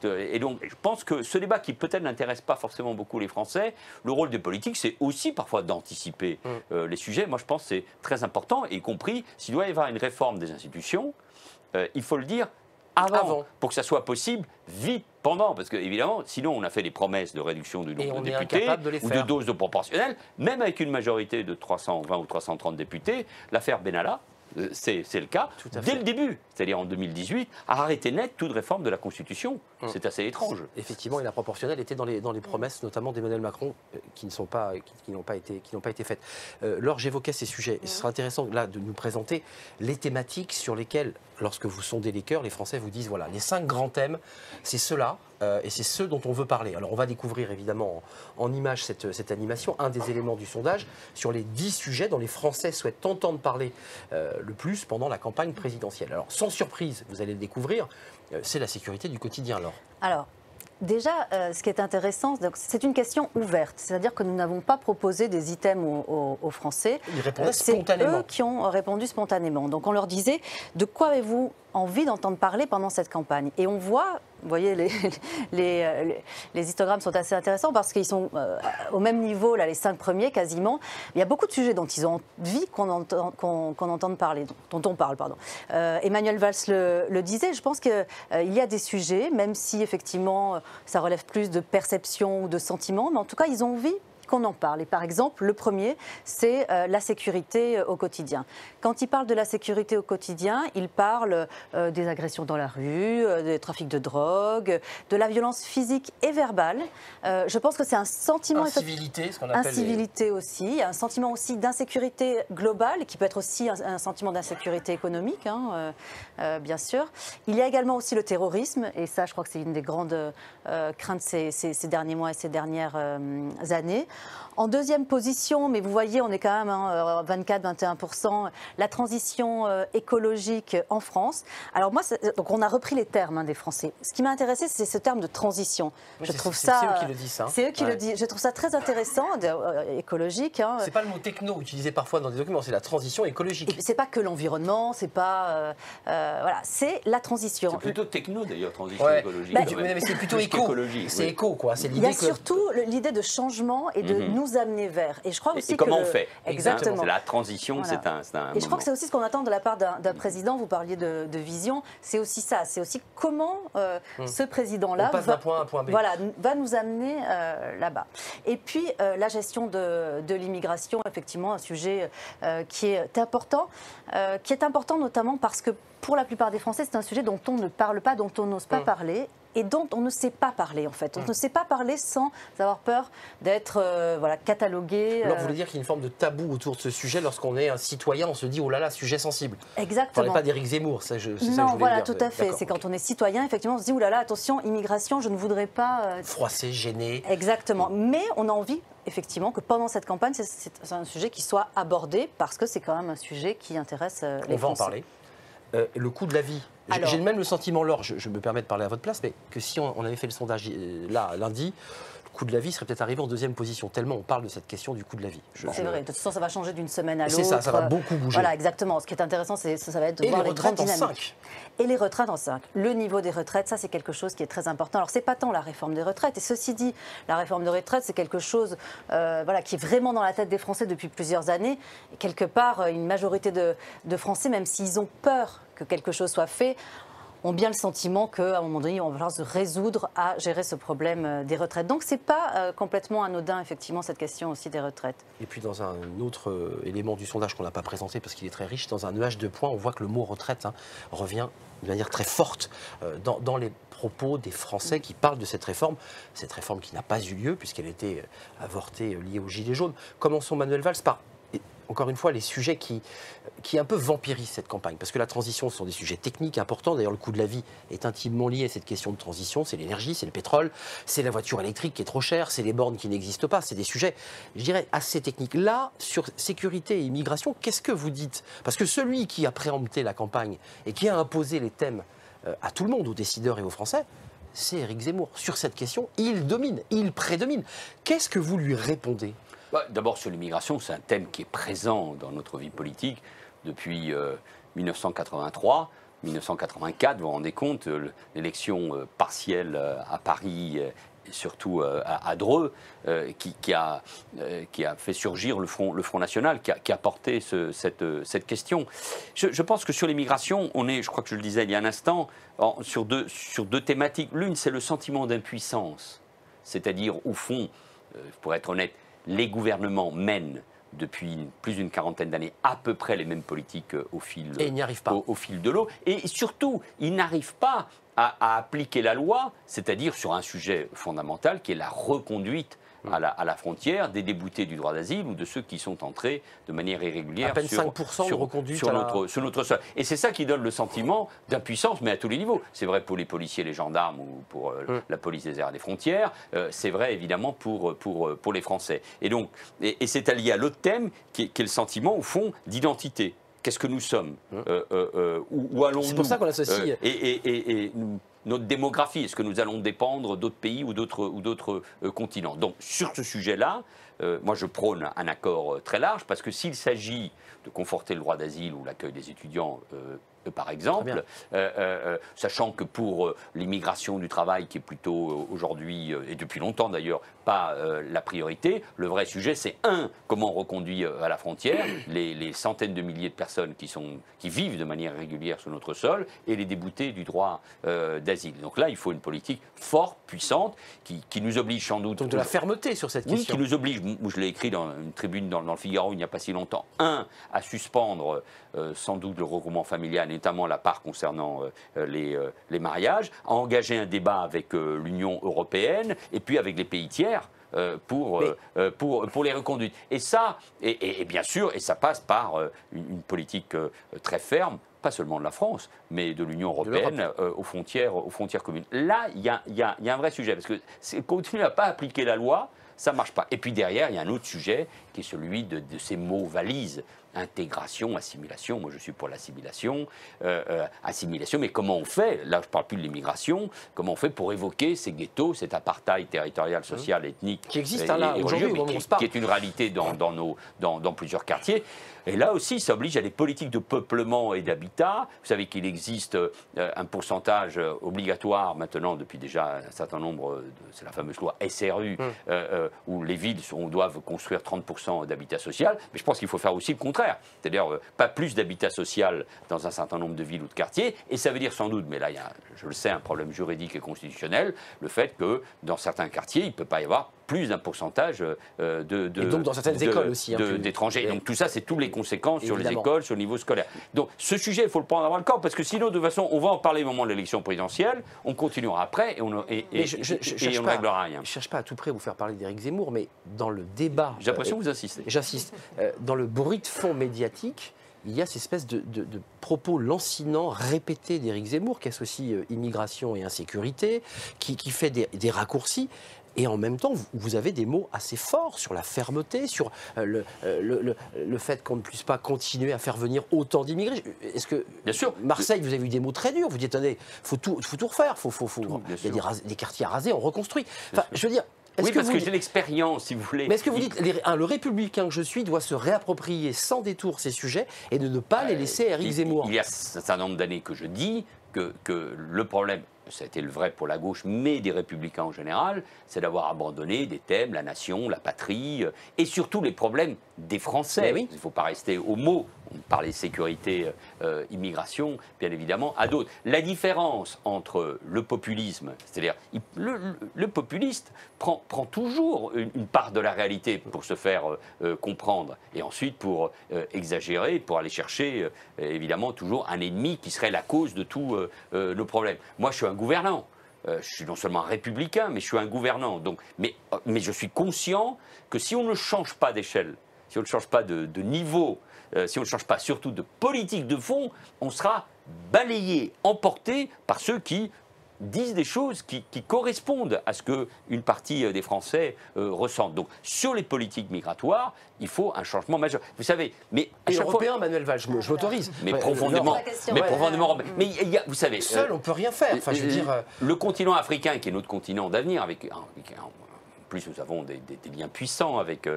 et donc je pense que ce débat qui peut-être n'intéresse pas forcément beaucoup les Français, le rôle des politiques, c'est aussi parfois d'anticiper les sujets. Moi je pense que c'est très important, y compris s'il doit y avoir une réforme des institutions, il faut le dire avant, pour que ça soit possible, vite, pendant, parce que évidemment, sinon on a fait des promesses de réduction du nombre de députés ou de doses de proportionnelle, même avec une majorité de 320 ou 330 députés, l'affaire Benalla, c'est le cas, dès le début, c'est-à-dire en 2018, a arrêté net toute réforme de la Constitution. C'est assez étrange. Effectivement, et la proportionnelle était dans les promesses, notamment d'Emmanuel Macron, qui n'ont pas été faites. Laure, j'évoquais ces sujets. Ce sera intéressant là de nous présenter les thématiques sur lesquelles, lorsque vous sondez les cœurs, les Français vous disent voilà, les 5 grands thèmes, c'est ceux-là, et c'est ceux dont on veut parler. Alors on va découvrir évidemment en images cette animation, un des éléments du sondage, sur les 10 sujets dont les Français souhaitent entendre parler le plus pendant la campagne présidentielle. Alors sans surprise, vous allez le découvrir, c'est la sécurité du quotidien, Laure. Alors, déjà, ce qui est intéressant, c'est une question ouverte. C'est-à-dire que nous n'avons pas proposé des items aux Français. Ils répondaient spontanément. C'est eux qui ont répondu spontanément. Donc on leur disait, de quoi avez-vous envie d'entendre parler pendant cette campagne? Et on voit, vous voyez, les histogrammes sont assez intéressants parce qu'ils sont au même niveau, là, les 5 premiers quasiment. Il y a beaucoup de sujets dont ils ont envie qu'on entende parler, dont on parle, pardon. Emmanuel Valls le disait, je pense qu'il y a des sujets, même si effectivement ça relève plus de perception ou de sentiment, mais en tout cas ils ont envie qu'on en parle. Et par exemple, le premier, c'est la sécurité au quotidien. Quand il parle de la sécurité au quotidien, il parle des agressions dans la rue, des trafics de drogue, de la violence physique et verbale. Je pense que c'est un sentiment... Incivilité, ce qu'on appelle... Incivilité aussi, un sentiment aussi d'insécurité globale, qui peut être aussi un sentiment d'insécurité économique, hein, bien sûr. Il y a également aussi le terrorisme, et ça, je crois que c'est une des grandes craintes ces derniers mois et ces dernières années. En deuxième position, mais vous voyez, on est quand même 24-21%, la transition écologique en France. Alors moi, donc on a repris les termes des Français. Ce qui m'a intéressé, c'est ce terme de transition. Oui, je trouve ça. C'est eux qui le disent. C'est eux qui le disent. Je trouve ça très intéressant, écologique. Hein. C'est pas le mot techno utilisé parfois dans des documents, c'est la transition écologique. C'est pas que l'environnement, c'est pas voilà, c'est la transition. C'est plutôt techno d'ailleurs, transition écologique. Mais c'est plutôt éco. C'est éco, quoi. C'est l'idée. Il y a surtout l'idée de changement et de nous amener vers. Et je crois aussi comment on fait? Exactement. La transition, voilà. c'est un Et je crois que c'est aussi ce qu'on attend de la part d'un président. Vous parliez de vision. C'est aussi ça. C'est aussi comment ce président-là d'un point A à un point B. Voilà, va nous amener là-bas. Et puis la gestion de l'immigration, effectivement, un sujet qui est important notamment parce que pour la plupart des Français, c'est un sujet dont on ne parle pas, dont on n'ose pas parler. Et dont on ne sait pas parler, en fait. On ne sait pas parler sans avoir peur d'être catalogué. Alors, vous voulez dire qu'il y a une forme de tabou autour de ce sujet lorsqu'on est un citoyen, on se dit, oh là là, sujet sensible. Exactement. On ne parle pas d'Éric Zemmour, c'est ça que je voulais dire. Non, voilà, tout à fait. C'est quand on est citoyen, effectivement, on se dit, oh là là, attention, immigration, je ne voudrais pas... Froissé, gêné. Exactement. Mais on a envie, effectivement, que pendant cette campagne, c'est un sujet qui soit abordé, parce que c'est quand même un sujet qui intéresse les Français. On va en parler. Le coût de la vie. J'ai même le sentiment, Laure, je me permets de parler à votre place, mais que si on avait fait le sondage là, lundi, le coût de la vie serait peut-être arrivé en deuxième position, tellement on parle de cette question du coût de la vie. C'est vrai, de toute façon, ça va changer d'une semaine à l'autre. C'est ça va beaucoup bouger. Voilà, exactement. Ce qui est intéressant, ça va être de voir les grandes dynamiques. Et les retraites en 5. Le niveau des retraites, ça, c'est quelque chose qui est très important. Alors, c'est pas tant la réforme des retraites. Et ceci dit, la réforme des retraites, c'est quelque chose qui est vraiment dans la tête des Français depuis plusieurs années. Et quelque part, une majorité de Français, même s'ils ont peur que quelque chose soit fait, ont bien le sentiment qu'à un moment donné, on va falloir se résoudre à gérer ce problème des retraites. Donc, ce n'est pas complètement anodin, effectivement, cette question aussi des retraites. Et puis, dans un autre élément du sondage qu'on n'a pas présenté parce qu'il est très riche, dans un nuage de points, on voit que le mot retraite revient de manière très forte dans les propos des Français qui parlent de cette réforme qui n'a pas eu lieu puisqu'elle a été avortée liée aux Gilets jaunes. Commençons, Manuel Valls, par... Encore une fois, les sujets qui un peu vampirisent cette campagne. Parce que la transition, ce sont des sujets techniques importants. D'ailleurs, le coût de la vie est intimement lié à cette question de transition. C'est l'énergie, c'est le pétrole, c'est la voiture électrique qui est trop chère, c'est les bornes qui n'existent pas. C'est des sujets, je dirais, assez techniques. Là, sur sécurité et immigration, qu'est-ce que vous dites? Parce que celui qui a préempté la campagne et qui a imposé les thèmes à tout le monde, aux décideurs et aux Français, c'est Éric Zemmour. Sur cette question, il domine, il prédomine. Qu'est-ce que vous lui répondez? D'abord, sur l'immigration, c'est un thème qui est présent dans notre vie politique depuis 1983, 1984. Vous vous rendez compte, l'élection partielle à Paris, et surtout à Dreux, qui a fait surgir le Front National, qui a porté cette question. Je pense que sur l'immigration, on est, je crois que je le disais il y a un instant, sur deux thématiques. L'une, c'est le sentiment d'impuissance. C'est-à-dire, au fond, pour être honnête, les gouvernements mènent depuis plus d'une quarantaine d'années à peu près les mêmes politiques au fil de l'eau. Et surtout, ils n'arrivent pas à appliquer la loi, c'est-à-dire sur un sujet fondamental qui est la reconduite à la frontière des déboutés du droit d'asile ou de ceux qui sont entrés de manière irrégulière à peine 5% de reconduite sur notre sol. Et c'est ça qui donne le sentiment d'impuissance, mais à tous les niveaux. C'est vrai pour les policiers, les gendarmes ou pour la police des airs et des frontières. C'est vrai évidemment pour les Français. Et donc, et c'est allié à l'autre thème qui est le sentiment au fond d'identité. Qu'est-ce que nous sommes Où allons-nous? C'est pour ça qu'on l'associe. Notre démographie, est-ce que nous allons dépendre d'autres pays ou d'autres continents? Donc sur ce sujet-là, moi je prône un accord très large, parce que s'il s'agit de conforter le droit d'asile ou l'accueil des étudiants, par exemple, sachant que pour l'immigration du travail, qui est plutôt aujourd'hui, et depuis longtemps d'ailleurs, pas la priorité, le vrai sujet c'est comment on reconduit à la frontière les centaines de milliers de personnes qui vivent de manière régulière sur notre sol, et les déboutés du droit d'asile. Donc là, il faut une politique forte, puissante, qui nous oblige sans doute... Donc de la fermeté sur cette question. Oui, qui nous oblige, je l'ai écrit dans une tribune dans le Figaro il n'y a pas si longtemps, à suspendre sans doute le regroupement familial, notamment la part concernant les mariages, à engager un débat avec l'Union européenne et puis avec les pays tiers pour les reconduites. Et ça, et bien sûr, et ça passe par une politique très ferme, pas seulement de la France, mais de l'Union européenne aux frontières communes. Là, il y a un vrai sujet, parce que continuer à ne pas appliquer la loi, ça ne marche pas. Et puis derrière, il y a un autre sujet qui est celui de ces mots valises. Intégration, assimilation, moi je suis pour l'assimilation, assimilation, mais comment on fait, là je ne parle plus de l'immigration, comment on fait pour évoquer ces ghettos, cet apartheid territorial, social, ethnique, qui existe là aujourd'hui, qui est une réalité dans plusieurs quartiers. Et là aussi, ça oblige à des politiques de peuplement et d'habitat. Vous savez qu'il existe un pourcentage obligatoire maintenant, depuis déjà un certain nombre, c'est la fameuse loi SRU, où les villes doivent construire 30% d'habitat social. Mais je pense qu'il faut faire aussi le contraire. C'est-à-dire pas plus d'habitat social dans un certain nombre de villes ou de quartiers. Et ça veut dire sans doute, mais là il y a, je le sais, un problème juridique et constitutionnel, le fait que dans certains quartiers, il ne peut pas y avoir plus d'un pourcentage et donc dans certaines écoles aussi d'étrangers. Donc tout ça, c'est toutes les conséquences sur les écoles, sur le niveau scolaire. Donc ce sujet, il faut le prendre à bras le corps, parce que sinon, de toute façon, on va en parler au moment de l'élection présidentielle, on continuera après et on ne réglera rien. Je ne cherche pas à tout près vous faire parler d'Éric Zemmour, mais dans le débat... J'ai l'impression que vous insistez. J'insiste. Dans le bruit de fond médiatique, il y a cette espèce de propos lancinants, répétés d'Éric Zemmour, qui associe immigration et insécurité, qui fait des raccourcis. Et en même temps, vous avez des mots assez forts sur la fermeté, sur le fait qu'on ne puisse pas continuer à faire venir autant d'immigrés. Est-ce que, bien sûr, Marseille, vous avez eu des mots très durs. Vous dites, attendez, il faut tout refaire. Il y a des quartiers à raser, on reconstruit. Enfin, je veux dire... Oui, parce que j'ai l'expérience, si vous voulez. Mais est-ce que vous dites, le républicain que je suis doit se réapproprier sans détour ces sujets et de ne pas les laisser à Éric Zemmour? Il y a un certain nombre d'années que je dis que le problème, ça a été le vrai pour la gauche, mais des républicains en général, c'est d'avoir abandonné des thèmes, la nation, la patrie, et surtout les problèmes des Français. Oui. Il ne faut pas rester aux mots. On parlait sécurité, immigration, bien évidemment, à d'autres. La différence entre le populisme, c'est-à-dire le populiste prend toujours une part de la réalité pour se faire comprendre, et ensuite pour exagérer, pour aller chercher, évidemment, toujours un ennemi qui serait la cause de tous nos problèmes. Moi, je suis un gouvernant. Je suis non seulement un républicain, mais je suis un gouvernant. Donc, mais je suis conscient que si on ne change pas d'échelle, si on ne change pas de niveau, si on ne change pas surtout de politique de fond, on sera balayé, emporté par ceux qui disent des choses qui correspondent à ce qu'une partie des Français ressentent. Donc, sur les politiques migratoires, il faut un changement majeur. Vous savez, mais à chaque européen, fois, Manuel Valls, je m'autorise. Mais profondément, mais il y a, vous savez, seul, on peut rien faire. Enfin, je veux dire, le continent africain, qui est notre continent d'avenir, avec plus nous avons des liens puissants avec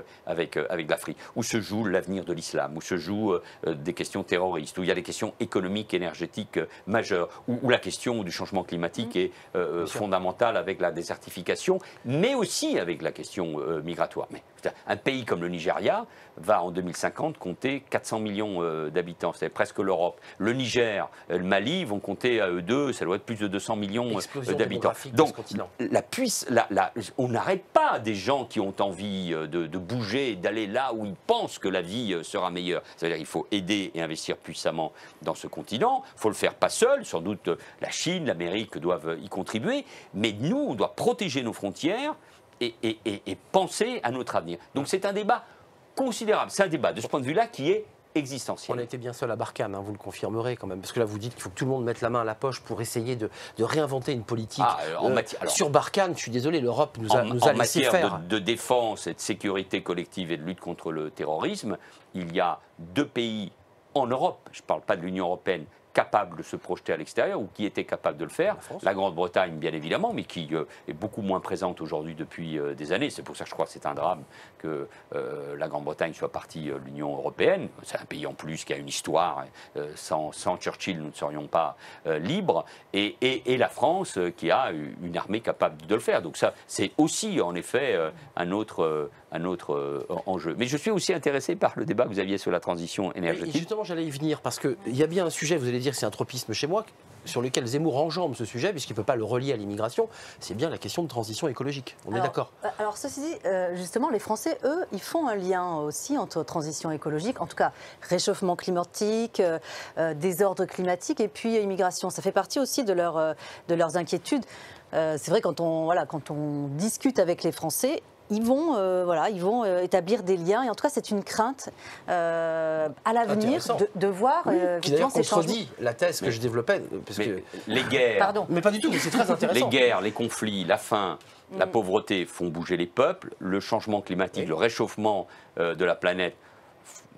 l'Afrique, où se joue l'avenir de l'islam, où se jouent des questions terroristes, où il y a des questions économiques, énergétiques majeures, où la question du changement climatique est fondamentale avec la désertification, mais aussi avec la question migratoire. Mais un pays comme le Nigeria va en 2050 compter 400 millions d'habitants, c'est presque l'Europe. Le Niger, le Mali vont compter à eux deux, ça doit être plus de 200 millions d'habitants. Donc on n'arrête pas pas des gens qui ont envie de bouger, d'aller là où ils pensent que la vie sera meilleure. C'est-à-dire qu'il faut aider et investir puissamment dans ce continent. Il faut le faire pas seul. Sans doute la Chine, l'Amérique doivent y contribuer. Mais nous, on doit protéger nos frontières et penser à notre avenir. Donc c'est un débat considérable. C'est un débat de ce point de vue-là qui est existentiel. On a été bien seul à Barkhane, hein, vous le confirmerez quand même, parce que là vous dites qu'il faut que tout le monde mette la main à la poche pour essayer de réinventer une politique. Sur Barkhane, je suis désolé, l'Europe nous a laissé faire. En matière de défense et de sécurité collective et de lutte contre le terrorisme, il y a 2 pays en Europe, je ne parle pas de l'Union européenne, capable de se projeter à l'extérieur ou qui était capable de le faire. La Grande-Bretagne, bien évidemment, mais qui est beaucoup moins présente aujourd'hui depuis des années. C'est pour ça que je crois que c'est un drame que la Grande-Bretagne soit partie de l'Union européenne. C'est un pays en plus qui a une histoire. Sans Churchill, nous ne serions pas libres. Et la France qui a une armée capable de le faire. Donc ça, c'est aussi, en effet, un autre enjeu. Mais je suis aussi intéressé par le débat que vous aviez sur la transition énergétique. Et justement, j'allais y venir, parce qu'il y a bien un sujet, vous allez dire que c'est un tropisme chez moi, sur lequel Zemmour enjambe ce sujet, puisqu'il ne peut pas le relier à l'immigration, c'est bien la question de transition écologique. On est d'accord? Alors ceci dit, justement, les Français, eux, ils font un lien aussi entre transition écologique, en tout cas réchauffement climatique, désordre climatique et puis immigration. Ça fait partie aussi de leurs inquiétudes. C'est vrai, quand on discute avec les Français, ils vont établir des liens. Et en tout cas, c'est une crainte à l'avenir de voir qui d'ailleurs contredit la thèse que je développais. Parce que... Les guerres, Pardon. Mais pas du tout, mais c'est très intéressant. Les guerres, les conflits, la faim, la pauvreté font bouger les peuples. Le changement climatique, le réchauffement de la planète.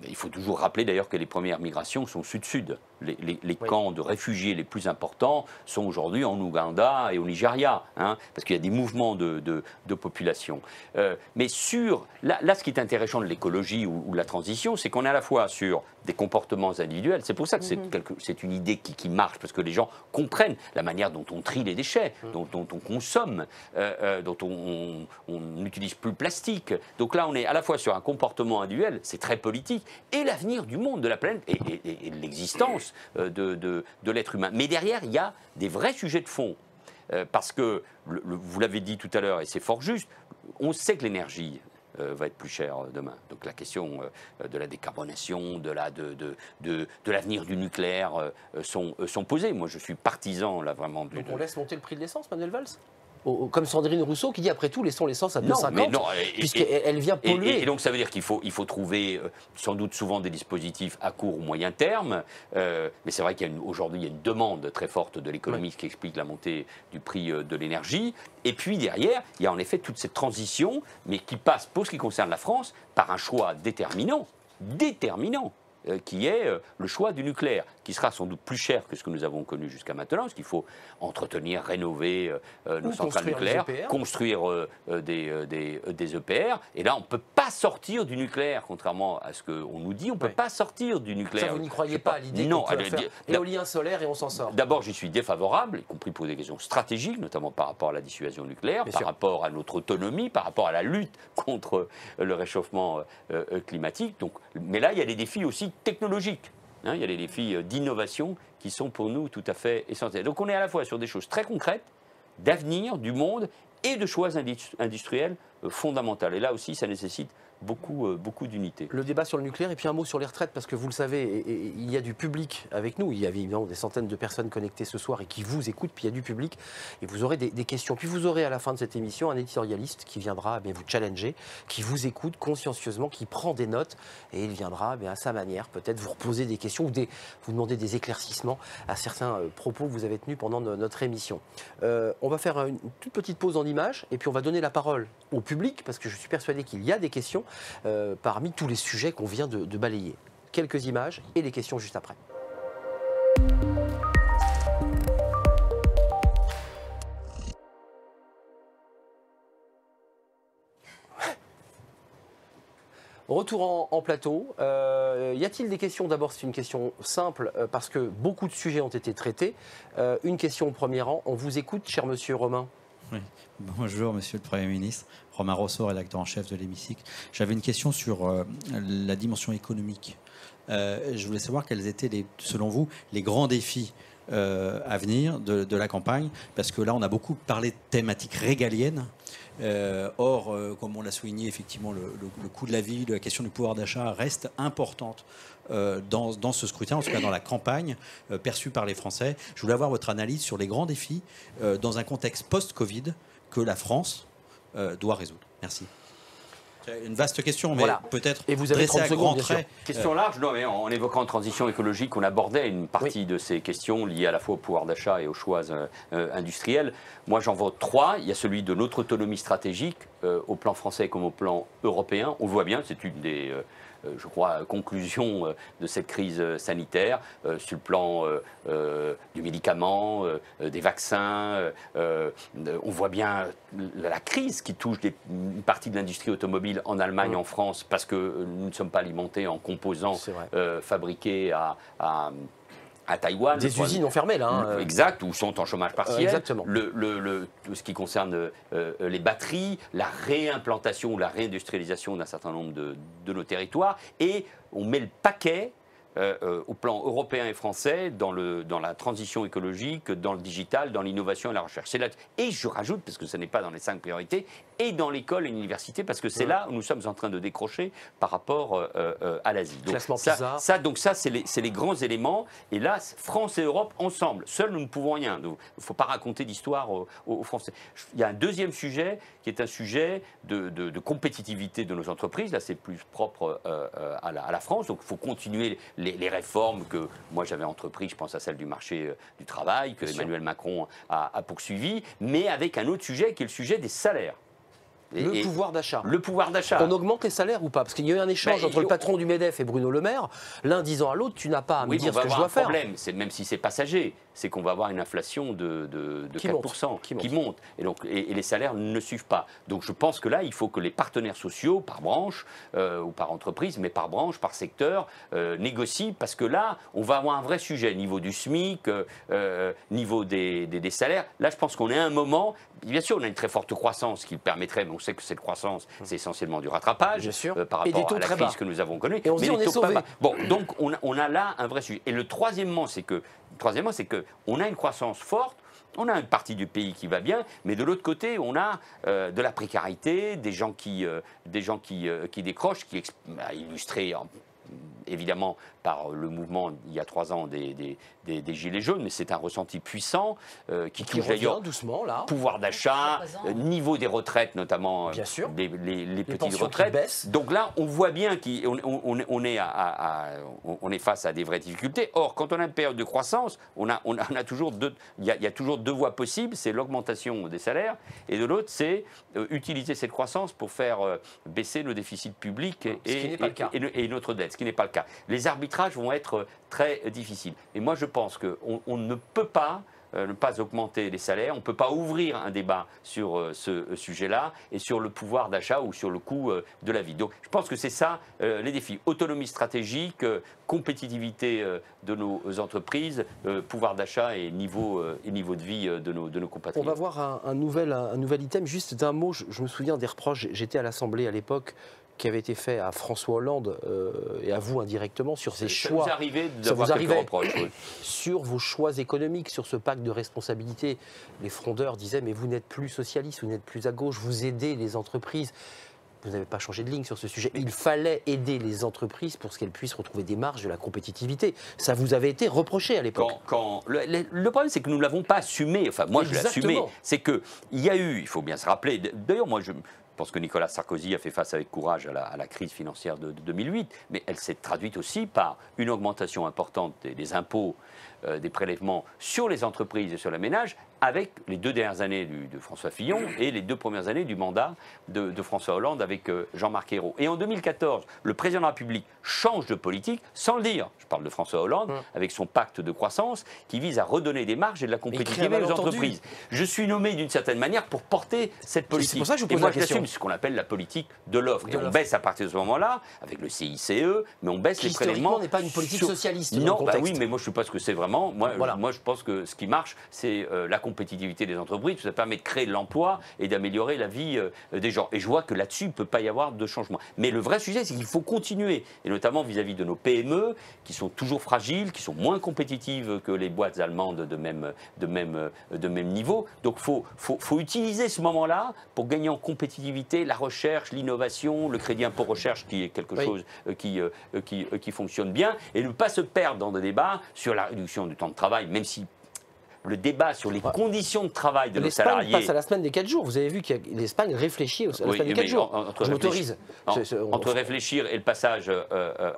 Il faut toujours rappeler d'ailleurs que les premières migrations sont sud-sud. Les camps de réfugiés les plus importants sont aujourd'hui en Ouganda et au Nigeria, hein, parce qu'il y a des mouvements de population. Mais là, ce qui est intéressant de l'écologie ou de la transition, c'est qu'on est à la fois sur des comportements individuels. C'est pour ça que c'est une idée qui marche, parce que les gens comprennent la manière dont on trie les déchets, dont on consomme, dont on n'utilise plus le plastique. Donc là, on est à la fois sur un comportement individuel, c'est très politique, et l'avenir du monde, de la planète, et de l'existence de l'être humain. Mais derrière, il y a des vrais sujets de fond. Parce que, vous l'avez dit tout à l'heure, et c'est fort juste, on sait que l'énergie va être plus chère demain. Donc la question de la décarbonation, de l'avenir du nucléaire sont posées. Moi, je suis partisan, là, vraiment... Donc on laisse monter le prix de l'essence, Manuel Valls ? Comme Sandrine Rousseau qui dit après tout laissons l'essence à 2,50 puisqu'elle vient polluer. Et donc ça veut dire qu'il faut trouver sans doute souvent des dispositifs à court ou moyen terme, mais c'est vrai qu'aujourd'hui il y a une demande très forte de l'économie qui explique la montée du prix de l'énergie. Et puis derrière, il y a en effet toute cette transition, mais qui passe, pour ce qui concerne la France, par un choix déterminant, qui est le choix du nucléaire, qui sera sans doute plus cher que ce que nous avons connu jusqu'à maintenant, parce qu'il faut entretenir, rénover nos centrales nucléaires, construire des EPR, et là on ne peut pas sortir du nucléaire, contrairement à ce qu'on nous dit, on ne peut pas sortir du nucléaire. Ça, vous n'y croyez pas à l'idée qu'on peut faire éolien solaire et on s'en sort? D'abord, j'y suis défavorable, y compris pour des questions stratégiques, notamment par rapport à la dissuasion nucléaire, par rapport à notre autonomie, par rapport à la lutte contre le réchauffement climatique. Donc, mais là, il y a des défis aussi technologiques. Il y a des défis d'innovation qui sont pour nous tout à fait essentiels. Donc on est à la fois sur des choses très concrètes, d'avenir, du monde, et de choix industriels fondamentaux. Et là aussi, ça nécessite beaucoup d'unité. Le débat sur le nucléaire et puis un mot sur les retraites, parce que vous le savez, il y a du public avec nous. Il y avait évidemment des centaines de personnes connectées ce soir et qui vous écoutent, puis il y a du public et vous aurez des questions. Puis vous aurez à la fin de cette émission un éditorialiste qui viendra vous challenger, qui vous écoute consciencieusement, qui prend des notes et il viendra à sa manière peut-être vous reposer des questions ou vous demander des éclaircissements à certains propos que vous avez tenus pendant notre émission. On va faire une toute petite pause en images et puis on va donner la parole au public parce que je suis persuadé qu'il y a des questions parmi tous les sujets qu'on vient de balayer. Quelques images et les questions juste après. Retour en plateau. Y a-t-il des questions? D'abord, c'est une question simple parce que beaucoup de sujets ont été traités. Une question au premier rang. On vous écoute, cher monsieur Romain. Oui. Bonjour, monsieur le Premier ministre. Romain Rousseau, rédacteur en chef de l'Hémicycle. J'avais une question sur la dimension économique. Je voulais savoir quels étaient, selon vous, les grands défis à venir de la campagne, parce que là, on a beaucoup parlé de thématiques régaliennes, Or, comme on l'a souligné, effectivement, le coût de la vie, la question du pouvoir d'achat reste importante dans ce scrutin, en tout cas dans la campagne perçue par les Français. Je voulais avoir votre analyse sur les grands défis dans un contexte post-Covid que la France doit résoudre. Merci. Une vaste question, mais voilà. Peut-être et vous avez 30 secondes, bien sûr. Question large, non, mais en évoquant transition écologique, on abordait une partie de ces questions liées à la fois au pouvoir d'achat et aux choix industriels. Moi, j'en vois 3. Il y a celui de notre autonomie stratégique, au plan français comme au plan européen. On le voit bien, c'est une des... je crois, conclusion de cette crise sanitaire sur le plan du médicament, des vaccins. On voit bien la crise qui touche une partie de l'industrie automobile en Allemagne, en France, parce que nous ne sommes pas alimentés en composants fabriqués à Taïwan. Des usines ont fermé là. Hein. Exact, ou sont en chômage partiel. Exactement. Ce qui concerne les batteries, la réimplantation ou la réindustrialisation d'un certain nombre de nos territoires. Et on met le paquet au plan européen et français dans la transition écologique, dans le digital, dans l'innovation et la recherche. Et je rajoute, parce que ce n'est pas dans les 5 priorités, et dans l'école et l'université, parce que c'est là où nous sommes en train de décrocher par rapport à l'Asie. Classement PISA. Ça, c'est les grands éléments. Et là, France et Europe ensemble. Seuls, nous ne pouvons rien. Il ne faut pas raconter d'histoire aux Français. Il y a un deuxième sujet qui est un sujet de compétitivité de nos entreprises. Là, c'est plus propre à la France. Donc, il faut continuer les réformes que moi j'avais entreprises, je pense à celle du marché du travail, que Emmanuel Macron a poursuivi, mais avec un autre sujet qui est le sujet des salaires. Le pouvoir d'achat. Le pouvoir d'achat. On augmente les salaires ou pas? Parce qu'il y a eu un échange entre le patron du MEDEF et Bruno Le Maire, l'un disant à l'autre, tu n'as pas à me dire ce que je dois faire. Le problème, même si c'est passager, c'est qu'on va avoir une inflation de 4% qui monte. Et les salaires ne suivent pas. Donc je pense que là, il faut que les partenaires sociaux, par branche ou par entreprise, mais par branche, par secteur, négocient, parce que là, on va avoir un vrai sujet, niveau du SMIC, niveau des salaires. Là, je pense qu'on est à un moment, bien sûr, on a une très forte croissance qui le permettrait, mais on sait que cette croissance, c'est essentiellement du rattrapage par rapport à la crise que nous avons connue. Et on se dit, on est sauvé. Bon, donc on a là un vrai sujet. Et le troisièmement, c'est qu'on a une croissance forte. On a une partie du pays qui va bien, mais de l'autre côté, on a de la précarité, des gens qui décrochent, illustrés évidemment par le mouvement il y a 3 ans des Gilets jaunes, mais c'est un ressenti puissant qui touche d'ailleurs doucement là. Pouvoir d'achat, niveau des retraites notamment, bien sûr. les petites retraites. Donc là, on voit bien qu'on est face à des vraies difficultés. Or, quand on a une période de croissance, il y a toujours 2 voies possibles, c'est l'augmentation des salaires, et de l'autre, c'est utiliser cette croissance pour faire baisser nos déficits publics et notre dette, ce qui n'est pas le cas. Les arbitrages vont être très difficiles. Et moi, je pense qu'on ne peut pas ne pas augmenter les salaires, on ne peut pas ouvrir un débat sur ce sujet-là et sur le pouvoir d'achat ou sur le coût de la vie. Donc je pense que c'est ça les défis. Autonomie stratégique, compétitivité de nos entreprises, pouvoir d'achat et niveau de vie de nos compatriotes. On va voir un nouvel item. Juste d'un mot, je me souviens des reproches, j'étais à l'Assemblée à l'époque, qui avait été fait à François Hollande et à vous indirectement sur ces choix. Ça vous arrivait reproches, oui. Sur vos choix économiques, sur ce pacte de responsabilité. Les frondeurs disaient mais vous n'êtes plus socialiste, vous n'êtes plus à gauche, vous aidez les entreprises. Vous n'avez pas changé de ligne sur ce sujet. Il fallait aider les entreprises pour qu'elles puissent retrouver des marges, de la compétitivité. Ça vous avait été reproché à l'époque. Le problème, c'est que nous ne l'avons pas assumé. Enfin, moi, je l'ai assumé. C'est qu'il y a eu, il faut bien se rappeler, d'ailleurs, moi, je pense que Nicolas Sarkozy a fait face avec courage à la crise financière de 2008, mais elle s'est traduite aussi par une augmentation importante des impôts, des prélèvements sur les entreprises et sur les ménages, avec les 2 dernières années de François Fillon et les 2 premières années du mandat de François Hollande avec Jean-Marc Ayrault. Et en 2014, le président de la République change de politique sans le dire. Je parle de François Hollande, avec son pacte de croissance qui vise à redonner des marges et de la compétitivité aux entreprises. Je suis nommé d'une certaine manière pour porter cette politique. C'est pour ça que je vous pose la question. J'assume ce qu'on appelle la politique de l'offre. Et on baisse à partir de ce moment-là, avec le CICE, mais on baisse les prélèvements. N'est pas une politique socialiste. Non, bah oui, mais moi je ne sais pas ce que c'est vraiment. Moi, je pense que ce qui marche, c'est la compétitivité compétitivité des entreprises, ça permet de créer de l'emploi et d'améliorer la vie des gens. Et je vois que là-dessus, il ne peut pas y avoir de changement. Mais le vrai sujet, c'est qu'il faut continuer, et notamment vis-à-vis de nos PME, qui sont toujours fragiles, qui sont moins compétitives que les boîtes allemandes de même niveau. Donc il faut utiliser ce moment-là pour gagner en compétitivité, la recherche, l'innovation, le crédit impôt recherche qui est quelque chose qui fonctionne bien, et ne pas se perdre dans des débats sur la réduction du temps de travail, même si le débat sur les conditions de travail de nos salariés... L'Espagne passe à la semaine des 4 jours. Vous avez vu que l'Espagne réfléchit à la semaine des 4 jours. Je m'autorise. Entre réfléchir et le passage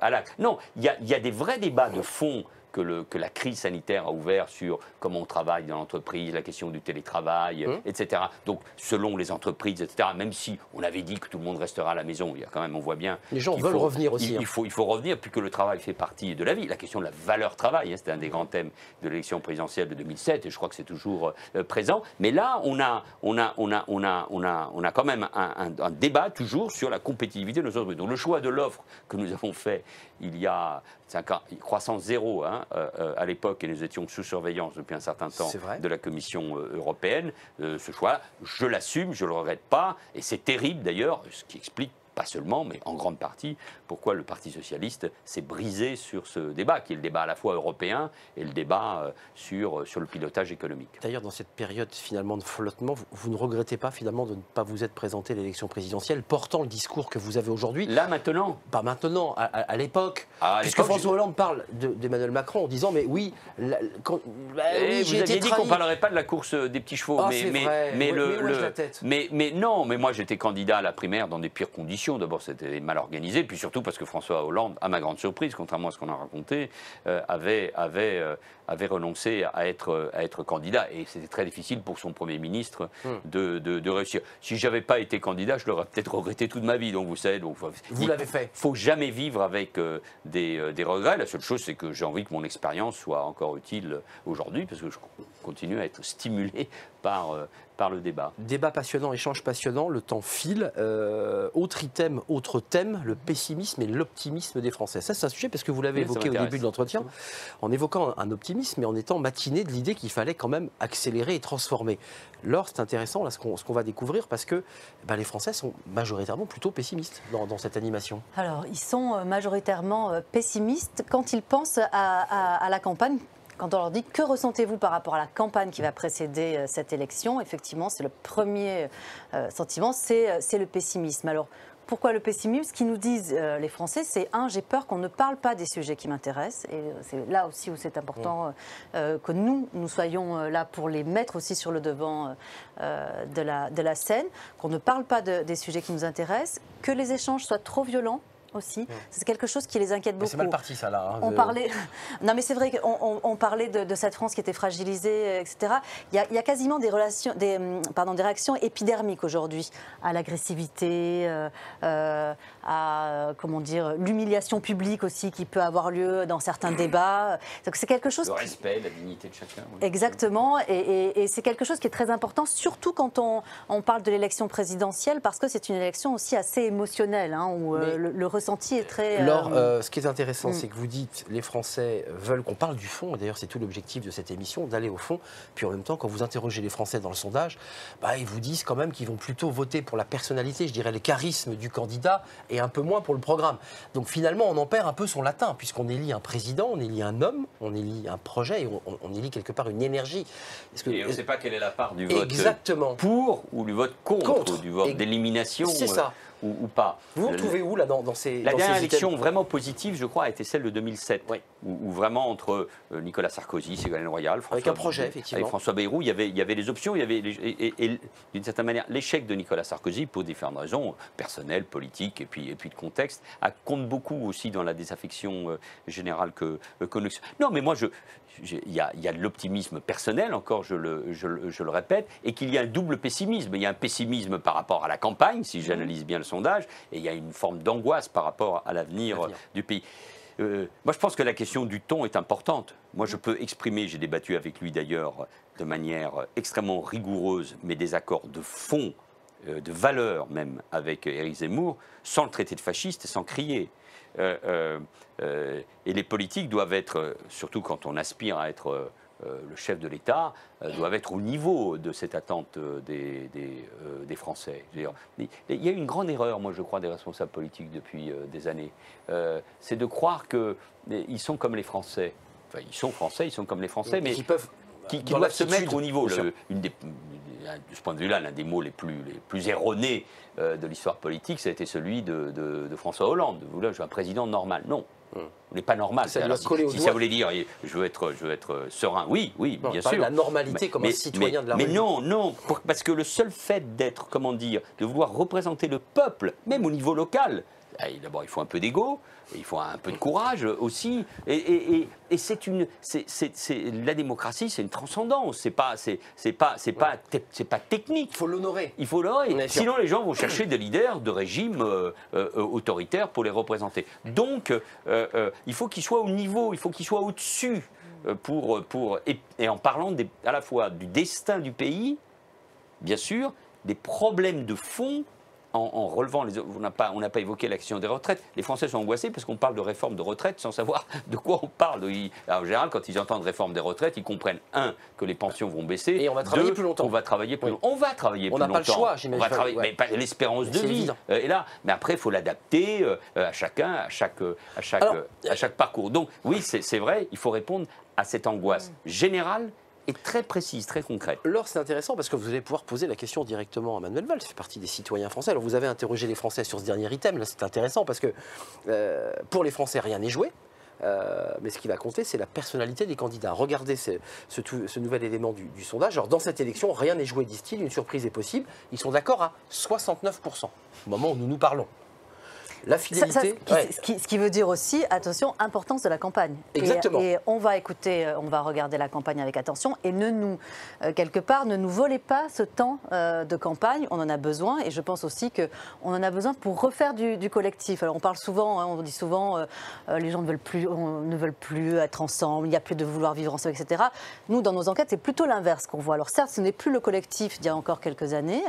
à l'acte. Non, il y a des vrais débats de fond que la crise sanitaire a ouvert sur comment on travaille dans l'entreprise, la question du télétravail, etc. Donc, selon les entreprises, etc., même si on avait dit que tout le monde restera à la maison, il y a quand même, on voit bien... Les gens veulent revenir aussi. Il faut revenir, puisque le travail fait partie de la vie. La question de la valeur travail, c'était un des grands thèmes de l'élection présidentielle de 2007, et je crois que c'est toujours présent. Mais là, on a quand même un débat toujours sur la compétitivité de nos entreprises. Donc, le choix de l'offre que nous avons fait il y a 5 ans, croissance zéro à l'époque, et nous étions sous surveillance depuis un certain temps de la Commission européenne. Ce choix, je l'assume, je ne le regrette pas, et c'est terrible d'ailleurs, ce qui explique pas seulement, mais en grande partie, pourquoi le Parti socialiste s'est brisé sur ce débat, qui est le débat à la fois européen et le débat sur le pilotage économique. D'ailleurs, dans cette période finalement de flottement, vous ne regrettez pas finalement de ne pas vous être présenté à l'élection présidentielle, portant le discours que vous avez aujourd'hui? Là, maintenant? Pas maintenant, à l'époque. Puisque François Hollande parle d'Emmanuel Macron en disant, mais oui, vous aviez dit qu'on ne parlerait pas de la course des petits chevaux. Mais non, mais moi j'étais candidat à la primaire dans des pires conditions. D'abord, c'était mal organisé, puis surtout parce que François Hollande, à ma grande surprise, contrairement à ce qu'on a raconté, avait renoncé à être candidat. Et c'était très difficile pour son Premier ministre de réussir. Si je n'avais pas été candidat, je l'aurais peut-être regretté toute ma vie. Donc, vous savez, vous l'avez fait. Il ne faut jamais vivre avec des regrets. La seule chose, c'est que j'ai envie que mon expérience soit encore utile aujourd'hui, parce que je continue à être stimulé par le débat. Débat passionnant, échange passionnant, le temps file. Autre thème, le pessimisme et l'optimisme des Français. Ça, c'est un sujet parce que vous l'avez évoqué au début de l'entretien, en évoquant un optimisme, mais en étant matiné de l'idée qu'il fallait quand même accélérer et transformer. Laure, c'est intéressant là, ce qu'on va découvrir, parce que les Français sont majoritairement plutôt pessimistes dans cette animation. Alors, ils sont majoritairement pessimistes quand ils pensent à la campagne. Quand on leur dit que ressentez-vous par rapport à la campagne qui va précéder cette élection, effectivement, c'est le premier sentiment, c'est le pessimisme. Alors, pourquoi le pessimisme? Ce qu'ils nous disent les Français, c'est j'ai peur qu'on ne parle pas des sujets qui m'intéressent. Et c'est là aussi où c'est important que nous soyons là pour les mettre aussi sur le devant de la scène, qu'on ne parle pas des sujets qui nous intéressent, que les échanges soient trop violents aussi. C'est quelque chose qui les inquiète beaucoup. C'est mal parti ça là. On parlait... Non mais c'est vrai qu'on parlait de cette France qui était fragilisée, etc. Il y a quasiment des réactions épidermiques aujourd'hui à l'agressivité, à comment dire, l'humiliation publique aussi qui peut avoir lieu dans certains débats. Donc c'est quelque chose... Le respect, la dignité de chacun. Oui. Exactement, et c'est quelque chose qui est très important, surtout quand on parle de l'élection présidentielle, parce que c'est une élection aussi assez émotionnelle, où le ressenti est très... Laure, ce qui est intéressant, c'est que vous dites les Français veulent qu'on parle du fond, et d'ailleurs c'est tout l'objectif de cette émission, d'aller au fond, puis en même temps, quand vous interrogez les Français dans le sondage, ils vous disent quand même qu'ils vont plutôt voter pour la personnalité, je dirais le charisme du candidat, et un peu moins pour le programme. Donc finalement, on en perd un peu son latin, puisqu'on élit un président, on élit un homme, on élit un projet, et on élit quelque part une énergie. Et on ne sait pas quelle est la part du vote pour ou du vote contre. Du vote d'élimination. C'est ça. Ou pas. Vous trouvez où là dans ces... La dernière élection vraiment positive, je crois, a été celle de 2007, où vraiment entre Nicolas Sarkozy, Ségolène Royal, avec un projet, effectivement, avec François Bayrou, il y avait les options, et d'une certaine manière, l'échec de Nicolas Sarkozy, pour différentes raisons personnelles, politiques et puis de contexte, compte beaucoup aussi dans la désaffection générale que nous... Non, mais moi, il y a de l'optimisme personnel, encore, je le répète, et qu'il y a un double pessimisme. Il y a un pessimisme par rapport à la campagne, si j'analyse bien le sondage, et il y a une forme d'angoisse par rapport à l'avenir du pays. Moi, je pense que la question du ton est importante. Moi, je peux exprimer, j'ai débattu avec lui d'ailleurs de manière extrêmement rigoureuse, mes désaccords de fond, de valeur même, avec Éric Zemmour, sans le traiter de fasciste et sans crier. Et les politiques doivent être, surtout quand on aspire à être le chef de l'État doivent être au niveau de cette attente des Français. Il y a une grande erreur, moi je crois, des responsables politiques depuis des années. C'est de croire qu'ils sont comme les Français. Enfin, ils sont Français, ils sont comme les Français, mais qui doivent se mettre au niveau. De ce point de vue-là, l'un des mots les plus erronés de l'histoire politique, ça a été celui de François Hollande. Vous voulez, je suis un président normal. Non. On n'est pas normal. Ça si ça voulait dire, je veux être serein, oui, bien sûr. De la normalité comme un citoyen de la République. Mais non, parce que le seul fait d'être, comment dire, de vouloir représenter le peuple, même au niveau local, d'abord il faut un peu d'ego, il faut un peu de courage aussi, et la démocratie, c'est une transcendance, c'est pas technique. Il faut l'honorer. Il faut l'honorer. Sinon, les gens vont chercher des leaders de régimes autoritaires pour les représenter. Donc, il faut qu'ils soient au niveau, il faut qu'ils soient au-dessus et en parlant à la fois du destin du pays, bien sûr, des problèmes de fond. En relevant, on n'a pas évoqué la question des retraites. Les Français sont angoissés parce qu'on parle de réforme de retraite sans savoir de quoi on parle. En général, quand ils entendent réforme des retraites, ils comprennent, que les pensions vont baisser. Et on va travailler plus longtemps. On va travailler plus longtemps. On va travailler plus longtemps. On n'a pas le choix, j'imagine. Mais pas l'espérance de vie est là. Mais après, il faut l'adapter à chacun, à chaque parcours. Donc, oui, c'est vrai, il faut répondre à cette angoisse générale et très précise, très concrète. Laure, c'est intéressant parce que vous allez pouvoir poser la question directement à Manuel Valls, qui fait partie des citoyens français. Alors vous avez interrogé les Français sur ce dernier item, là c'est intéressant parce que pour les Français, rien n'est joué. Mais ce qui va compter, c'est la personnalité des candidats. Regardez ce nouvel élément du sondage. Alors dans cette élection, rien n'est joué, disent-ils, une surprise est possible. Ils sont d'accord à 69%, au moment où nous nous parlons. La fidélité. Ce qui veut dire aussi, attention, importance de la campagne. Exactement. Et on va écouter, on va regarder la campagne avec attention et quelque part, ne nous volez pas ce temps de campagne. On en a besoin et je pense aussi qu'on en a besoin pour refaire du collectif. Alors on parle souvent, on dit souvent, les gens ne veulent plus être ensemble, il n'y a plus de vouloir vivre ensemble, etc. Nous, dans nos enquêtes, c'est plutôt l'inverse qu'on voit. Alors certes, ce n'est plus le collectif d'il y a encore quelques années.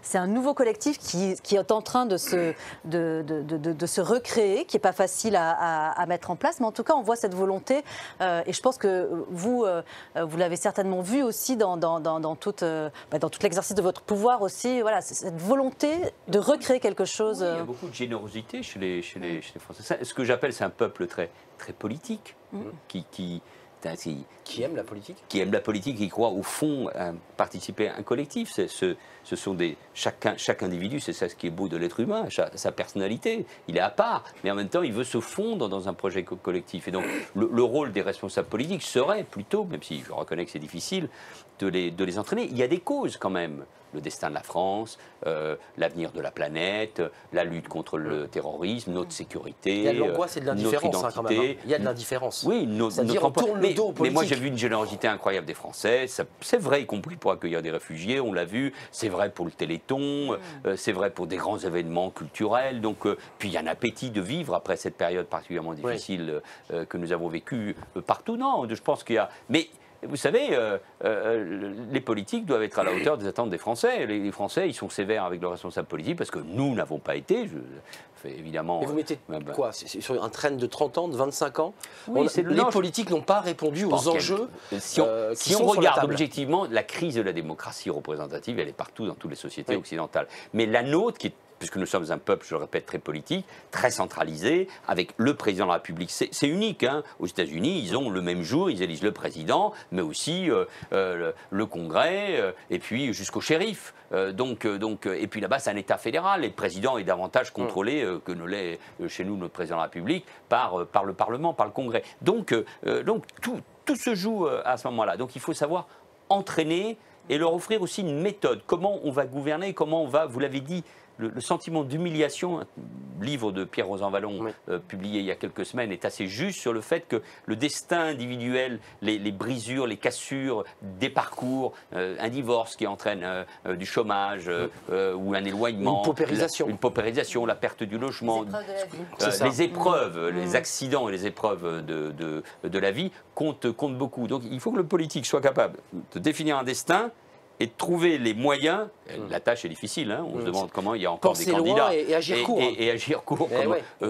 C'est un nouveau collectif qui est en train de se recréer, qui n'est pas facile à mettre en place, mais en tout cas on voit cette volonté et je pense que vous l'avez certainement vu aussi dans tout l'exercice de votre pouvoir aussi, voilà, cette volonté de recréer quelque chose. Oui, il y a beaucoup de générosité chez les Français. Ce que j'appelle, c'est un peuple très, très politique, qui aime la politique. Qui aime la politique, qui croit au fond à participer à un collectif. Ce sont chaque individu, c'est ça ce qui est beau de l'être humain, sa personnalité. Il est à part, mais en même temps, il veut se fondre dans un projet collectif. Et donc, le rôle des responsables politiques serait plutôt, même si je reconnais que c'est difficile, de les entraîner. Il y a des causes quand même. Le destin de la France, l'avenir de la planète, la lutte contre le terrorisme, notre sécurité, il y a de l'angoisse et de l'indifférence quand même. Il y a de l'indifférence. Oui, c'est-à-dire on tourne le dos aux politiques. Mais moi j'ai vu une générosité incroyable des Français. C'est vrai, y compris pour accueillir des réfugiés, on l'a vu. C'est vrai pour le Téléthon, c'est vrai pour des grands événements culturels. Donc, puis il y a un appétit de vivre après cette période particulièrement difficile que nous avons vécue partout. Non, je pense qu'il y a. Mais vous savez, les politiques doivent être à la hauteur des attentes des Français. Les Français, ils sont sévères avec leurs responsables politiques parce que nous n'avons pas été. Évidemment. Mais vous mettez quoi? C'est sur un trend de 30 ans, de 25 ans? Oui, les politiques n'ont pas répondu aux enjeux. Si on regarde objectivement, la crise de la démocratie représentative, elle est partout dans toutes les sociétés occidentales. Mais la nôtre, puisque nous sommes un peuple, je le répète, très politique, très centralisé, avec le président de la République. C'est unique. Aux États-Unis, ils ont le même jour, ils élisent le président, mais aussi le Congrès, et puis jusqu'au shérif. Et puis là-bas, c'est un État fédéral. Et le président est davantage contrôlé que ne l'est chez nous, notre président de la République, par le Parlement, par le Congrès. Donc tout se joue à ce moment-là. Donc il faut savoir entraîner et leur offrir aussi une méthode. Comment on va gouverner, comment on va, vous l'avez dit, le sentiment d'humiliation, un livre de Pierre Rosanvallon publié il y a quelques semaines, est assez juste sur le fait que le destin individuel, les brisures, les cassures des parcours, un divorce qui entraîne du chomage ou un éloignement, une paupérisation, la perte du logement, les épreuves, les accidents et les épreuves de la vie comptent beaucoup. Donc il faut que le politique soit capable de définir un destin et de trouver les moyens. La tâche est difficile, hein, on se demande comment il y a encore penser des candidats. loin et agir court. Et agir court,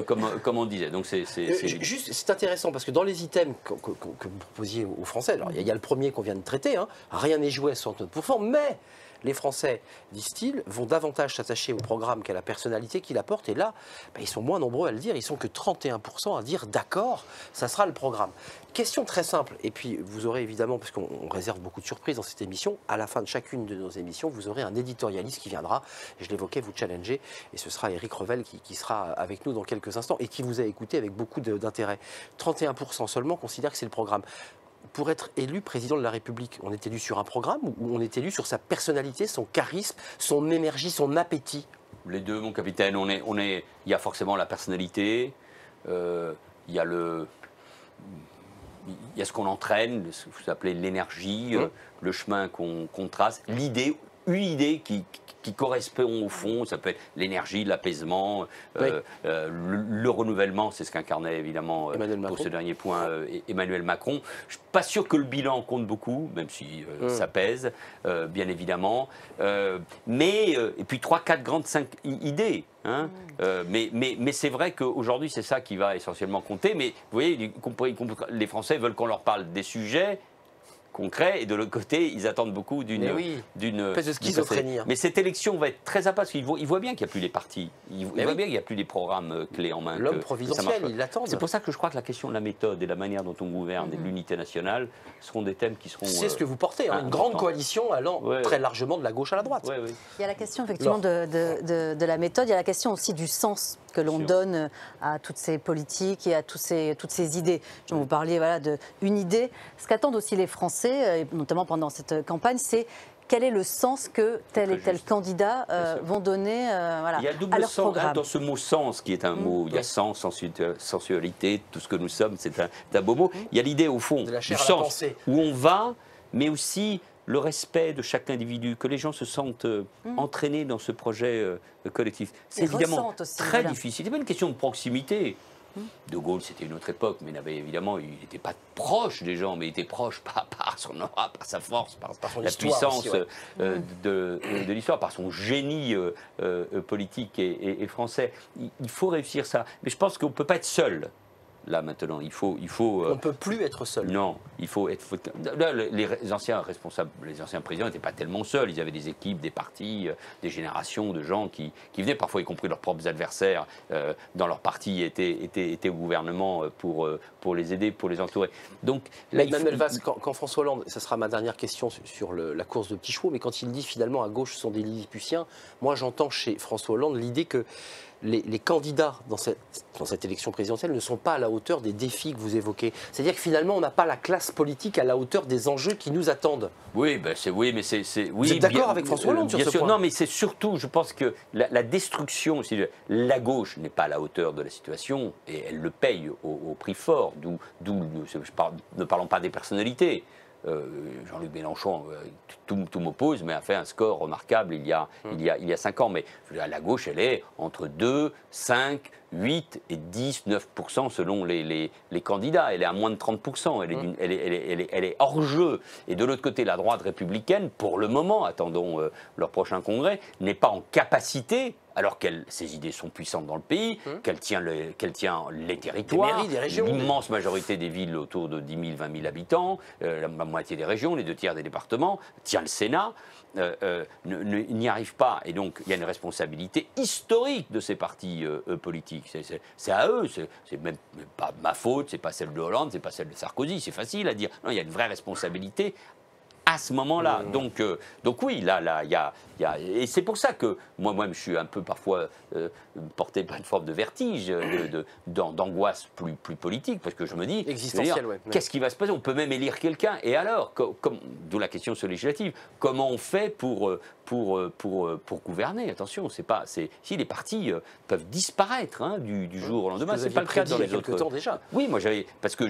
comme on disait. Donc Juste, c'est intéressant parce que dans les items que vous proposiez aux Français, alors il y a le premier qu'on vient de traiter, hein, rien n'est joué à 69%, mais les Français, disent-ils, vont davantage s'attacher au programme qu'à la personnalité qu'il apporte. Et là, ils sont moins nombreux à le dire. Ils sont que 31% à dire d'accord, ça sera le programme. Question très simple. Et puis, vous aurez évidemment, parce qu'on réserve beaucoup de surprises dans cette émission, à la fin de chacune de nos émissions, vous aurez un éditorialiste qui viendra, je l'évoquais, vous challenger. Et ce sera Éric Revel qui sera avec nous dans quelques instants et qui vous a écouté avec beaucoup d'intérêt. 31% seulement considèrent que c'est le programme. Pour être élu président de la République, on est élu sur un programme ou on est élu sur sa personnalité, son charisme, son énergie, son appétit? Les deux, mon capitaine. Il y a forcément la personnalité, il y a ce qu'on entraîne, ce que vous appelez l'énergie, le chemin qu'on trace, l'idée, une idée qui correspond au fond. Ça peut être l'énergie, l'apaisement, le renouvellement, c'est ce qu'incarnait évidemment pour ce dernier point Emmanuel Macron. Je ne suis pas sûr que le bilan compte beaucoup, même si ça pèse, bien évidemment. Et puis 3, 4 5 idées. Hein, mais c'est vrai qu'aujourd'hui, c'est ça qui va essentiellement compter. Mais vous voyez, les Français veulent qu'on leur parle des sujets concret, et de l'autre côté, ils attendent beaucoup d'une espèce de schizophrénie. Mais cette élection va être très parce qu'ils voient bien qu'il n'y a plus les partis, ils voient bien qu'il n'y a plus les programmes clés en main. L'homme providentiel, ils l'attendent. C'est pour ça que je crois que la question de la méthode et la manière dont on gouverne et de l'unité nationale seront des thèmes qui seront... C'est ce que vous portez, une grande coalition allant très largement de la gauche à la droite. Il y a la question effectivement de la méthode, il y a la question aussi du sens que l'on donne à toutes ces politiques et à toutes ces idées. Vous parliez d'une idée. Ce qu'attendent aussi les Français, et notamment pendant cette campagne, c'est quel est le sens que tel et tel candidat vont donner il y a double sens dans ce mot sens qui est un mot. Il y a sens, sensualité, tout ce que nous sommes, c'est un beau mot. Il y a l'idée au fond du sens où on va, mais aussi le respect de chaque individu, que les gens se sentent entraînés dans ce projet collectif. C'est évidemment très difficile. Ce n'est pas une question de proximité. De Gaulle, c'était une autre époque, mais il n'était pas proche des gens, mais il était proche par son aura, par sa force, par la puissance aussi, de l'histoire, par son génie politique et français. Il faut réussir ça. Mais je pense qu'on ne peut pas être seul. Là maintenant, il faut. On ne peut plus être seul. Non, il faut être. Là, les anciens responsables, les anciens présidents n'étaient pas tellement seuls. Ils avaient des équipes, des partis, des générations de gens qui venaient, parfois y compris leurs propres adversaires dans leur parti étaient au gouvernement pour les aider, pour les entourer. Donc, là, Emmanuel Valls, quand François Hollande, ça sera ma dernière question sur la course de petits chevaux, mais quand il dit finalement à gauche ce sont des Lilliputiens, moi j'entends chez François Hollande l'idée que les candidats dans cette élection présidentielle ne sont pas à la hauteur des défis que vous évoquez. C'est-à-dire que finalement, on n'a pas la classe politique à la hauteur des enjeux qui nous attendent. Oui, mais c'est... Vous êtes d'accord avec François Hollande sur ce point? Non, mais c'est surtout, je pense que la destruction, la gauche n'est pas à la hauteur de la situation, et elle le paye au prix fort, ne parlons pas des personnalités. Jean-Luc Mélenchon, tout m'oppose, mais a fait un score remarquable il y a 5 ans. Mais la gauche, elle est entre 2, 5, 8 et 10, 9% selon les candidats. Elle est à moins de 30%. Elle est hors jeu. Et de l'autre côté, la droite républicaine, pour le moment, attendons leur prochain congrès, n'est pas en capacité, alors que ses idées sont puissantes dans le pays, qu'elle tient les territoires, l'immense majorité des villes autour de 10 000, 20 000 habitants, la moitié des régions, les 2 tiers des départements, tient le Sénat, n'y arrive pas. Et donc, il y a une responsabilité historique de ces partis politiques. C'est à eux, c'est même pas ma faute, c'est pas celle de Hollande, c'est pas celle de Sarkozy, c'est facile à dire. Non, il y a une vraie responsabilité à ce moment-là. Donc oui, là, il y a... Et c'est pour ça que moi-même, je suis un peu parfois porté par une forme de vertige, d'angoisse plus politique, parce que je me dis, qu'est-ce qui va se passer? On peut même élire quelqu'un, et alors, d'où la question sur législative, comment on fait pour pour gouverner. Attention, si les partis peuvent disparaître du jour au lendemain, c'est pas le cas dans les autres temps déjà. Oui, moi j'avais parce que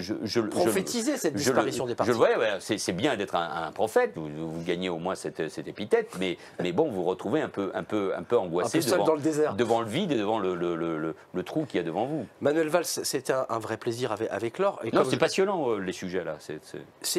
prophétiser cette disparition des partis. Je le voyais, c'est bien d'être un prophète. Vous gagnez au moins cette épithète, mais bon, vous vous retrouvez un peu angoissé devant le vide et devant le trou qu'il y a devant vous. Manuel Valls, c'était un vrai plaisir avec Laure. Non, c'est passionnant les sujets là.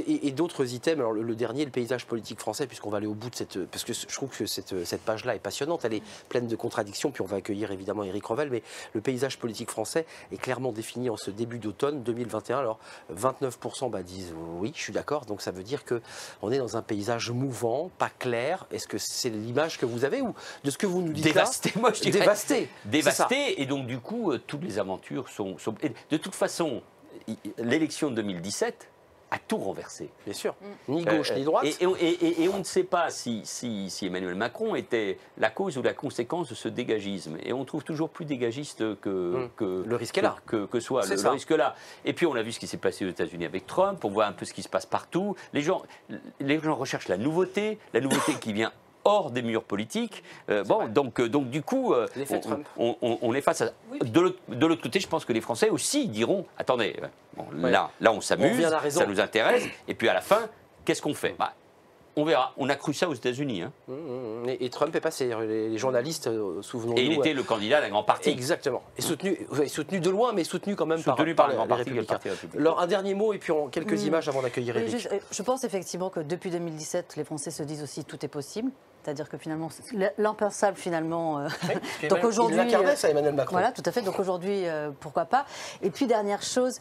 Et d'autres items. Alors le dernier, le paysage politique français, puisqu'on va aller au bout de cette, parce que je trouve que cette page-là est passionnante. Elle est pleine de contradictions. Puis on va accueillir évidemment Éric Revel, mais le paysage politique français est clairement défini en ce début d'automne 2021. Alors 29% disent oui, je suis d'accord. Donc ça veut dire que on est dans un paysage mouvant, pas clair. Est-ce que c'est l'image que vous avez ou de ce que vous nous dites dévasté, là? Moi je dirais Dévasté. Et donc du coup toutes les aventures sont... De toute façon, l'élection de 2017 a tout renversé. Bien sûr. Ni gauche ni droite. Et on ne sait pas si Emmanuel Macron était la cause ou la conséquence de ce dégagisme. Et on trouve toujours plus dégagiste que le risque est là. Que soit le risque là. Et puis on a vu ce qui s'est passé aux États-Unis avec Trump. On voit un peu ce qui se passe partout. Les gens recherchent la nouveauté qui vient hors des murs politiques. Donc du coup, on est face à... De l'autre côté, je pense que les Français aussi diront, attendez, là on s'amuse, ça nous intéresse, et puis à la fin, qu'est-ce qu'on fait? On verra. On a cru ça aux États-Unis. Et Trump est passé. Les journalistes, souvenons-nous. Et il était le candidat d'un grand parti. Exactement. Et soutenu de loin, mais soutenu quand même par un grand parti, le Parti républicain. Alors, un dernier mot et puis quelques images avant d'accueillir Éric. Je pense effectivement que depuis 2017, les Français se disent aussi tout est possible. C'est-à-dire que finalement, l'impensable finalement. Donc aujourd'hui, il incarnait ça, Emmanuel Macron. Voilà, tout à fait. Donc aujourd'hui, pourquoi pas. Et puis dernière chose,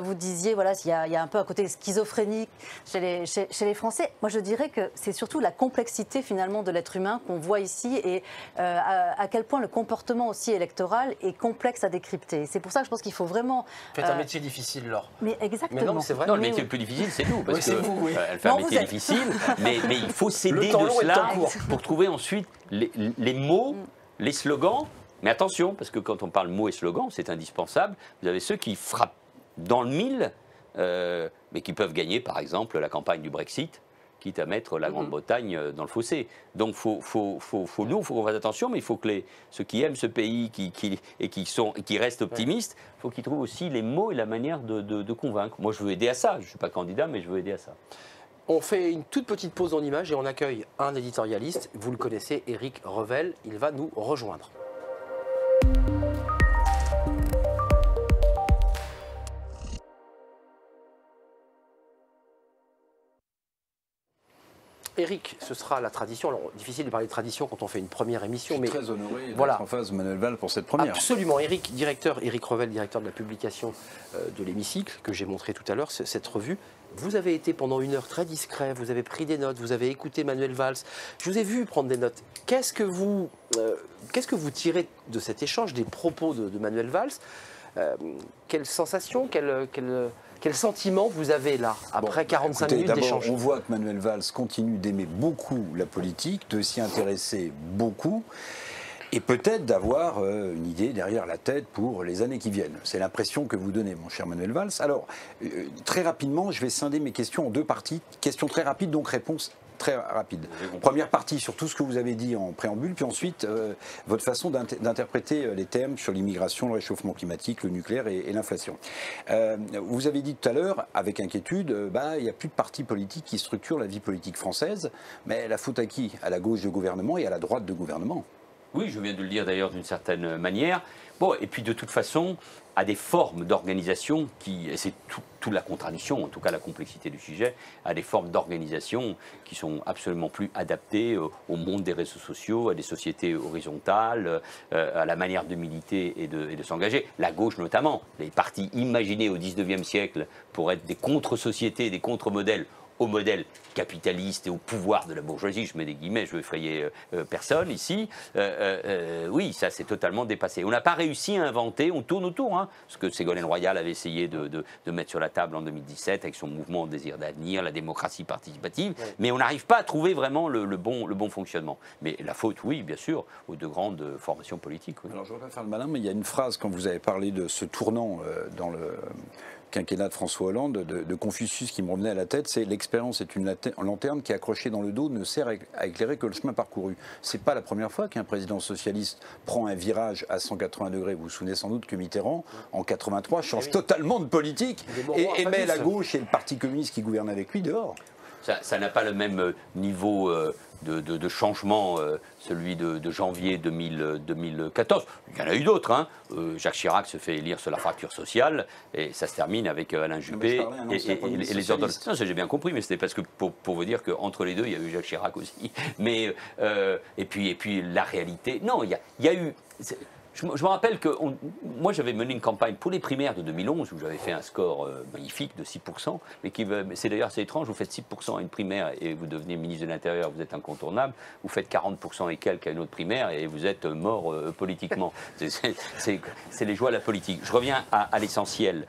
vous disiez, voilà, il y a un peu un côté schizophrénique chez les Français. Moi, je dirais que c'est surtout la complexité finalement de l'être humain qu'on voit ici et à quel point le comportement aussi électoral est complexe à décrypter. C'est pour ça que je pense qu'il faut vraiment. Faites un métier difficile, Laure. Mais exactement. Mais non, c'est vrai. Non, le métier le plus difficile, c'est nous, parce que vous, elle fait un métier difficile, mais il faut s'aider de cela pour trouver ensuite les mots, les slogans. Mais attention, parce que quand on parle mots et slogans, c'est indispensable. Vous avez ceux qui frappent dans le mille, mais qui peuvent gagner, par exemple, la campagne du Brexit, quitte à mettre la Grande-Bretagne dans le fossé. Donc, faut qu'on fasse attention, mais il faut que ceux qui aiment ce pays et qui restent optimistes, il faut qu'ils trouvent aussi les mots et la manière de convaincre. Moi, je veux aider à ça. Je ne suis pas candidat, mais je veux aider à ça. On fait une toute petite pause en images et on accueille un éditorialiste. Vous le connaissez, Éric Revel. Il va nous rejoindre. Éric, ce sera la tradition. Alors, difficile de parler de tradition quand on fait une première émission. Je suis très honoré d'être en face de Manuel Valls pour cette première. Absolument. Éric Revel, directeur de la publication de l'Hémicycle, que j'ai montré tout à l'heure, cette revue. Vous avez été pendant une heure très discret, vous avez pris des notes, vous avez écouté Manuel Valls. Je vous ai vu prendre des notes. Qu'est-ce que vous tirez de cet échange, des propos de Manuel Valls? Quelle sensation, quel sentiment vous avez là, après 45 minutes d'échange? On voit que Manuel Valls continue d'aimer beaucoup la politique, de s'y intéresser beaucoup, et peut-être d'avoir une idée derrière la tête pour les années qui viennent. C'est l'impression que vous donnez, mon cher Manuel Valls. Alors, très rapidement, je vais scinder mes questions en deux parties. Questions très rapides, donc réponse très rapide. Première partie sur tout ce que vous avez dit en préambule, puis ensuite votre façon d'interpréter les thèmes sur l'immigration, le réchauffement climatique, le nucléaire et l'inflation. Vous avez dit tout à l'heure, avec inquiétude, il n'y a plus de partis politiques qui structurent la vie politique française, mais la faute à qui? À la gauche de gouvernement et à la droite de gouvernement. Oui, je viens de le dire d'ailleurs d'une certaine manière. Bon, et puis de toute façon, à des formes d'organisation et c'est toute la contradiction, en tout cas la complexité du sujet, à des formes d'organisation qui sont absolument plus adaptées au monde des réseaux sociaux, à des sociétés horizontales, à la manière de militer et de s'engager. La gauche notamment, les partis imaginés au XIXe siècle pour être des contre-sociétés, des contre-modèles, au modèle capitaliste et au pouvoir de la bourgeoisie, je mets des guillemets, je veux effrayer personne ici, oui, ça c'est totalement dépassé. On n'a pas réussi à inventer, on tourne autour, ce que Ségolène Royal avait essayé de mettre sur la table en 2017 avec son mouvement Désir d'avenir, la démocratie participative, mais on n'arrive pas à trouver vraiment le bon fonctionnement. Mais la faute, oui, bien sûr, aux deux grandes formations politiques. Oui. Alors je ne veux pas faire le malin, mais il y a une phrase quand vous avez parlé de ce tournant quinquennat de François Hollande, de Confucius qui me revenait à la tête, c'est l'expérience est une lanterne qui, accrochée dans le dos, ne sert à éclairer que le chemin parcouru. C'est pas la première fois qu'un président socialiste prend un virage à 180 degrés. Vous vous souvenez sans doute que Mitterrand, en 83, change totalement de politique et met la gauche et le Parti communiste qui gouverne avec lui dehors. Ça n'a pas le même niveau de changement, celui de janvier 2014. Il y en a eu d'autres. Hein. Jacques Chirac se fait élire sur la fracture sociale et ça se termine avec Alain Juppé et les ordonnances. Non, ça j'ai bien compris, mais c'était parce que pour vous dire qu'entre les deux, il y a eu Jacques Chirac aussi. Mais, et puis la réalité. Non, il y a eu. Je me rappelle que moi j'avais mené une campagne pour les primaires de 2011 où j'avais fait un score magnifique de 6%, mais c'est d'ailleurs assez étrange, vous faites 6% à une primaire et vous devenez ministre de l'Intérieur, vous êtes incontournable, vous faites 40% et quelques à une autre primaire et vous êtes mort politiquement. C'est les joies de la politique. Je reviens à l'essentiel.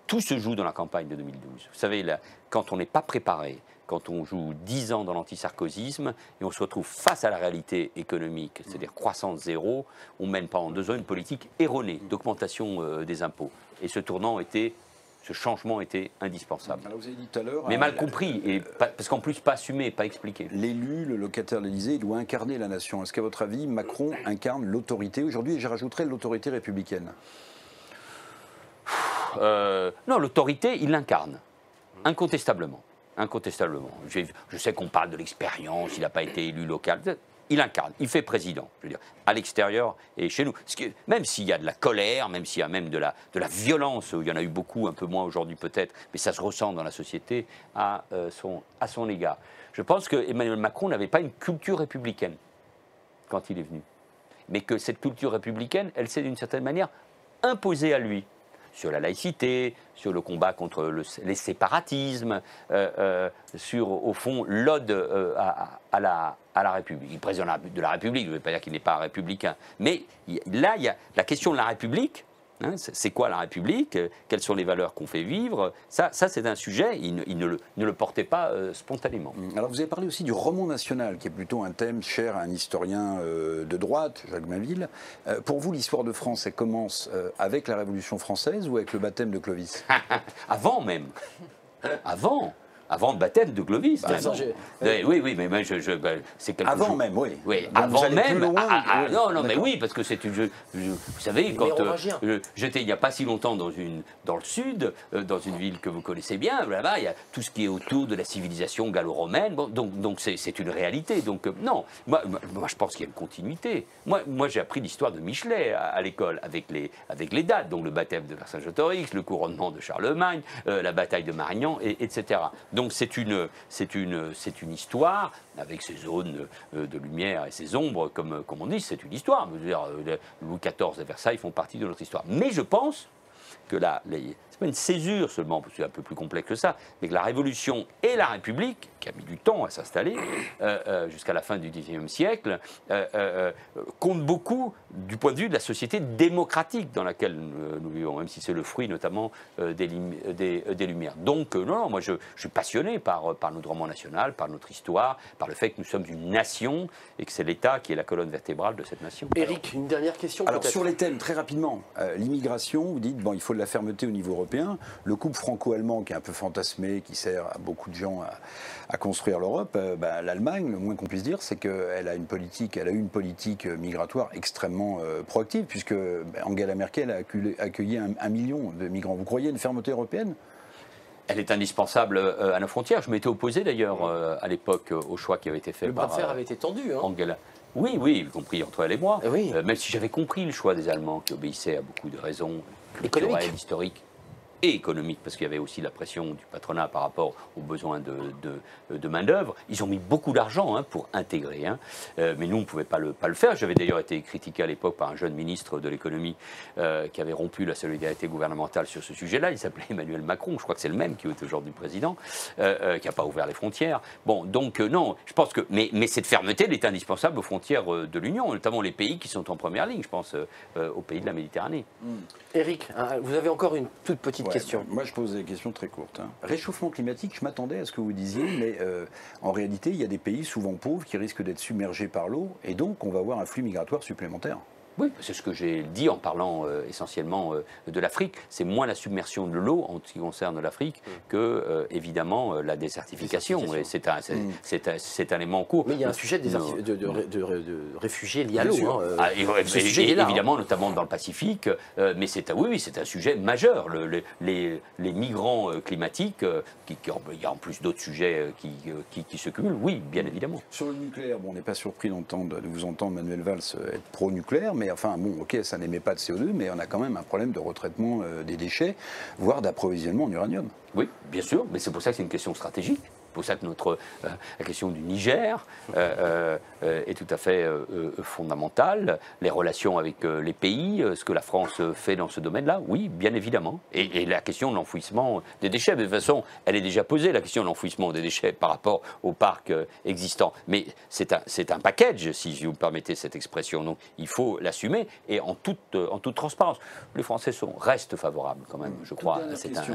Tout se joue dans la campagne de 2012. Vous savez, quand on n'est pas préparé, quand on joue 10 ans dans l'antisarkozisme et on se retrouve face à la réalité économique, c'est-à-dire croissance zéro, on mène pendant 2 ans une politique erronée d'augmentation des impôts. Et ce changement était indispensable. Alors vous avez dit tout à l'heure, mais mal compris, et parce qu'en plus pas assumé, pas expliqué. L'élu, le locataire de l'Élysée, il doit incarner la nation. Est-ce qu'à votre avis, Macron incarne l'autorité aujourd'hui, et je rajouterais l'autorité républicaine? Non, l'autorité, il l'incarne, incontestablement. Incontestablement. Je sais qu'on parle de l'expérience, il n'a pas été élu local. Il incarne, il fait président, je veux dire, à l'extérieur et chez nous. Même s'il y a de la colère, même s'il y a même de la violence, il y en a eu beaucoup, un peu moins aujourd'hui peut-être, mais ça se ressent dans la société à son égard. Je pense que Emmanuel Macron n'avait pas une culture républicaine quand il est venu. Mais que cette culture républicaine, elle s'est d'une certaine manière imposée à lui. Sur la laïcité, sur le combat contre les séparatismes, sur, au fond, l'ode à la République. Il est président de la République, je ne veux pas dire qu'il n'est pas républicain. Mais là, il y a la question de la République. Hein, c'est quoi la République? Quelles sont les valeurs qu'on fait vivre? Ça c'est un sujet, il ne le portait pas spontanément. Alors vous avez parlé aussi du roman national, qui est plutôt un thème cher à un historien de droite, Jacques Mainville. Pour vous, l'histoire de France, elle commence avec la Révolution française ou avec le baptême de Clovis? Avant même. Avant le baptême de Clovis. Oui, mais moi, c'est quelque chose. Avant même, oui. Oui, avant même. Non, mais oui, parce que c'est une. Vous savez, quand j'étais il n'y a pas si longtemps dans le sud, dans une ville que vous connaissez bien, là-bas, il y a tout ce qui est autour de la civilisation gallo-romaine. Bon, donc c'est une réalité. Donc non, moi je pense qu'il y a une continuité. Moi j'ai appris l'histoire de Michelet à l'école avec les dates, donc le baptême de Vercingétorix, le couronnement de Charlemagne, la bataille de Marignan, etc. Donc c'est une histoire avec ses zones de lumière et ses ombres, comme on dit, c'est une histoire. Je veux dire, Louis XIV et Versailles font partie de notre histoire. Mais je pense que c'est pas une césure seulement, parce que c'est un peu plus complexe que ça, mais que la Révolution et la République, qui a mis du temps à s'installer jusqu'à la fin du XIXe siècle, comptent beaucoup du point de vue de la société démocratique dans laquelle nous vivons, même si c'est le fruit notamment des Lumières. Donc non, moi je suis passionné par notre roman national, par notre histoire, par le fait que nous sommes une nation et que c'est l'État qui est la colonne vertébrale de cette nation. Éric, une dernière question. Alors sur les thèmes, très rapidement, l'immigration, vous dites, bon, il faut de la fermeté au niveau européen. Le couple franco-allemand qui est un peu fantasmé, qui sert à beaucoup de gens à construire l'Europe, l'Allemagne, le moins qu'on puisse dire, c'est qu'elle a eu une politique migratoire extrêmement proactive, puisque Angela Merkel a accueilli 1 million de migrants. Vous croyez à une fermeté européenne? Elle est indispensable à nos frontières. Je m'étais opposé d'ailleurs à l'époque au choix qui avait été fait par... Le bras de fer avait été tendu. Angela. Oui, y compris entre elle et moi. Oui. Même si j'avais compris le choix des Allemands qui obéissaient à beaucoup de raisons culturelles, historiques et économiques, parce qu'il y avait aussi la pression du patronat par rapport aux besoins de main-d'œuvre. Ils ont mis beaucoup d'argent pour intégrer, mais nous, on ne pouvait pas le faire. J'avais d'ailleurs été critiqué à l'époque par un jeune ministre de l'économie qui avait rompu la solidarité gouvernementale sur ce sujet-là. Il s'appelait Emmanuel Macron, je crois que c'est le même qui est aujourd'hui président, qui n'a pas ouvert les frontières. Bon, donc non, je pense que... Mais cette fermeté, elle est indispensable aux frontières de l'Union, notamment les pays qui sont en première ligne, je pense aux pays de la Méditerranée. Éric, vous avez encore une toute petite question. Moi, je pose des questions très courtes. Réchauffement climatique, je m'attendais à ce que vous disiez, mais en réalité, il y a des pays souvent pauvres qui risquent d'être submergés par l'eau, et donc on va avoir un flux migratoire supplémentaire. Oui, c'est ce que j'ai dit en parlant essentiellement de l'Afrique. C'est moins la submersion de l'eau en ce qui concerne l'Afrique que, évidemment, la désertification. Et c'est un élément en cours. Mais il y a un sujet de réfugiés liés à l'eau. Évidemment, notamment dans le Pacifique. Mais c'est un sujet majeur. Les migrants climatiques, il y a en plus d'autres sujets qui se cumulent. Oui, bien évidemment. Sur le nucléaire, bon, on n'est pas surpris de vous entendre, Manuel Valls, être pro-nucléaire, mais enfin, bon, ok, ça n'émet pas de CO2, mais on a quand même un problème de retraitement des déchets, voire d'approvisionnement en uranium. Oui, bien sûr, mais c'est pour ça que c'est une question stratégique. C'est pour ça que la question du Niger est tout à fait fondamentale. Les relations avec les pays, ce que la France fait dans ce domaine-là, oui, bien évidemment. Et la question de l'enfouissement des déchets, de toute façon, elle est déjà posée, la question de l'enfouissement des déchets par rapport au parc existant. Mais c'est un package, si vous me permettez cette expression. Donc il faut l'assumer et en toute transparence. Les Français restent favorables quand même, je crois.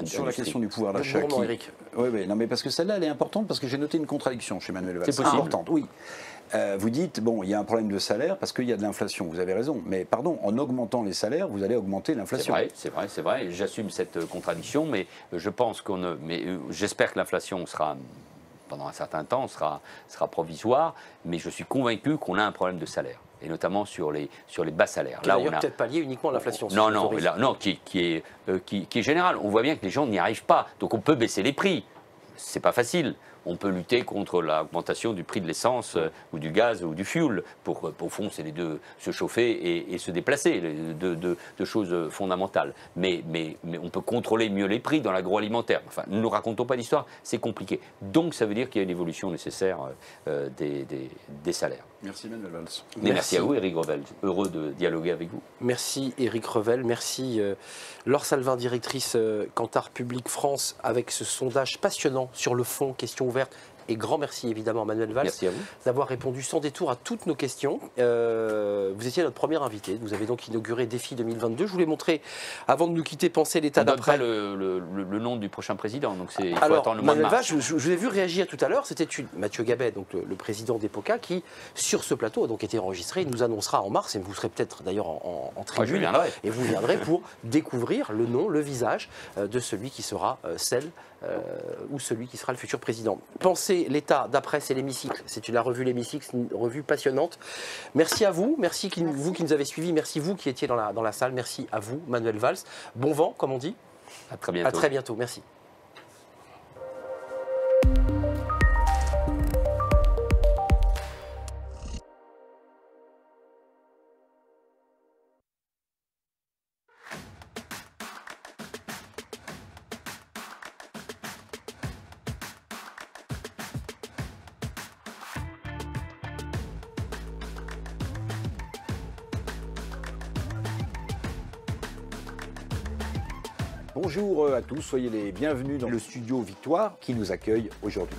Sur la question du pouvoir d'achat. Oui, non, mais parce que celle-là, elle est importante parce que j'ai noté une contradiction chez Manuel Valls. C'est possible. Importante, oui. Vous dites, bon, il y a un problème de salaire parce qu'il y a de l'inflation. Vous avez raison. Mais pardon, en augmentant les salaires, vous allez augmenter l'inflation. C'est vrai. J'assume cette contradiction, mais je pense j'espère que l'inflation sera, pendant un certain temps, sera provisoire. Mais je suis convaincu qu'on a un problème de salaire. Et notamment sur les bas salaires. Là, on a peut-être pas lié uniquement à l'inflation. Qui est général. On voit bien que les gens n'y arrivent pas. Donc on peut baisser les prix. C'est pas facile. On peut lutter contre l'augmentation du prix de l'essence ou du gaz ou du fuel. Au fond, c'est les deux, se chauffer et se déplacer, deux choses fondamentales. Mais on peut contrôler mieux les prix dans l'agroalimentaire. Enfin, ne nous racontons pas d'histoire, c'est compliqué. Donc ça veut dire qu'il y a une évolution nécessaire des salaires. Merci Manuel Valls. Merci à vous, Éric Revel. Heureux de dialoguer avec vous. Merci Éric Revel. Merci Laure Salvin, directrice Kantar Public France, avec ce sondage passionnant sur le fond, questions ouvertes. Et grand merci évidemment Manuel Valls d'avoir répondu sans détour à toutes nos questions. Vous étiez notre premier invité, vous avez donc inauguré Défi 2022. Je voulais montrer, avant de nous quitter, penser l'état d'après. Le nom du prochain président, donc il faut Alors, attendre le mois de Manuel mars. Valls, je vous ai vu réagir tout à l'heure, c'était Mathieu Gabet, donc le président d'EPOCA, qui, sur ce plateau, a donc été enregistré, il nous annoncera en mars, et vous serez peut-être d'ailleurs en tribune, et vous viendrez pour découvrir le nom, le visage de celui qui sera ou celui qui sera le futur président. Pensez l'état d'après, c'est l'hémicycle. C'est la revue L'Hémicycle, une revue passionnante. Merci à vous, merci vous qui nous avez suivis, merci vous qui étiez dans la salle, merci à vous, Manuel Valls. Bon vent, comme on dit. À très bientôt. À très bientôt, merci. Bonjour à tous, soyez les bienvenus dans le studio Victoire qui nous accueille aujourd'hui.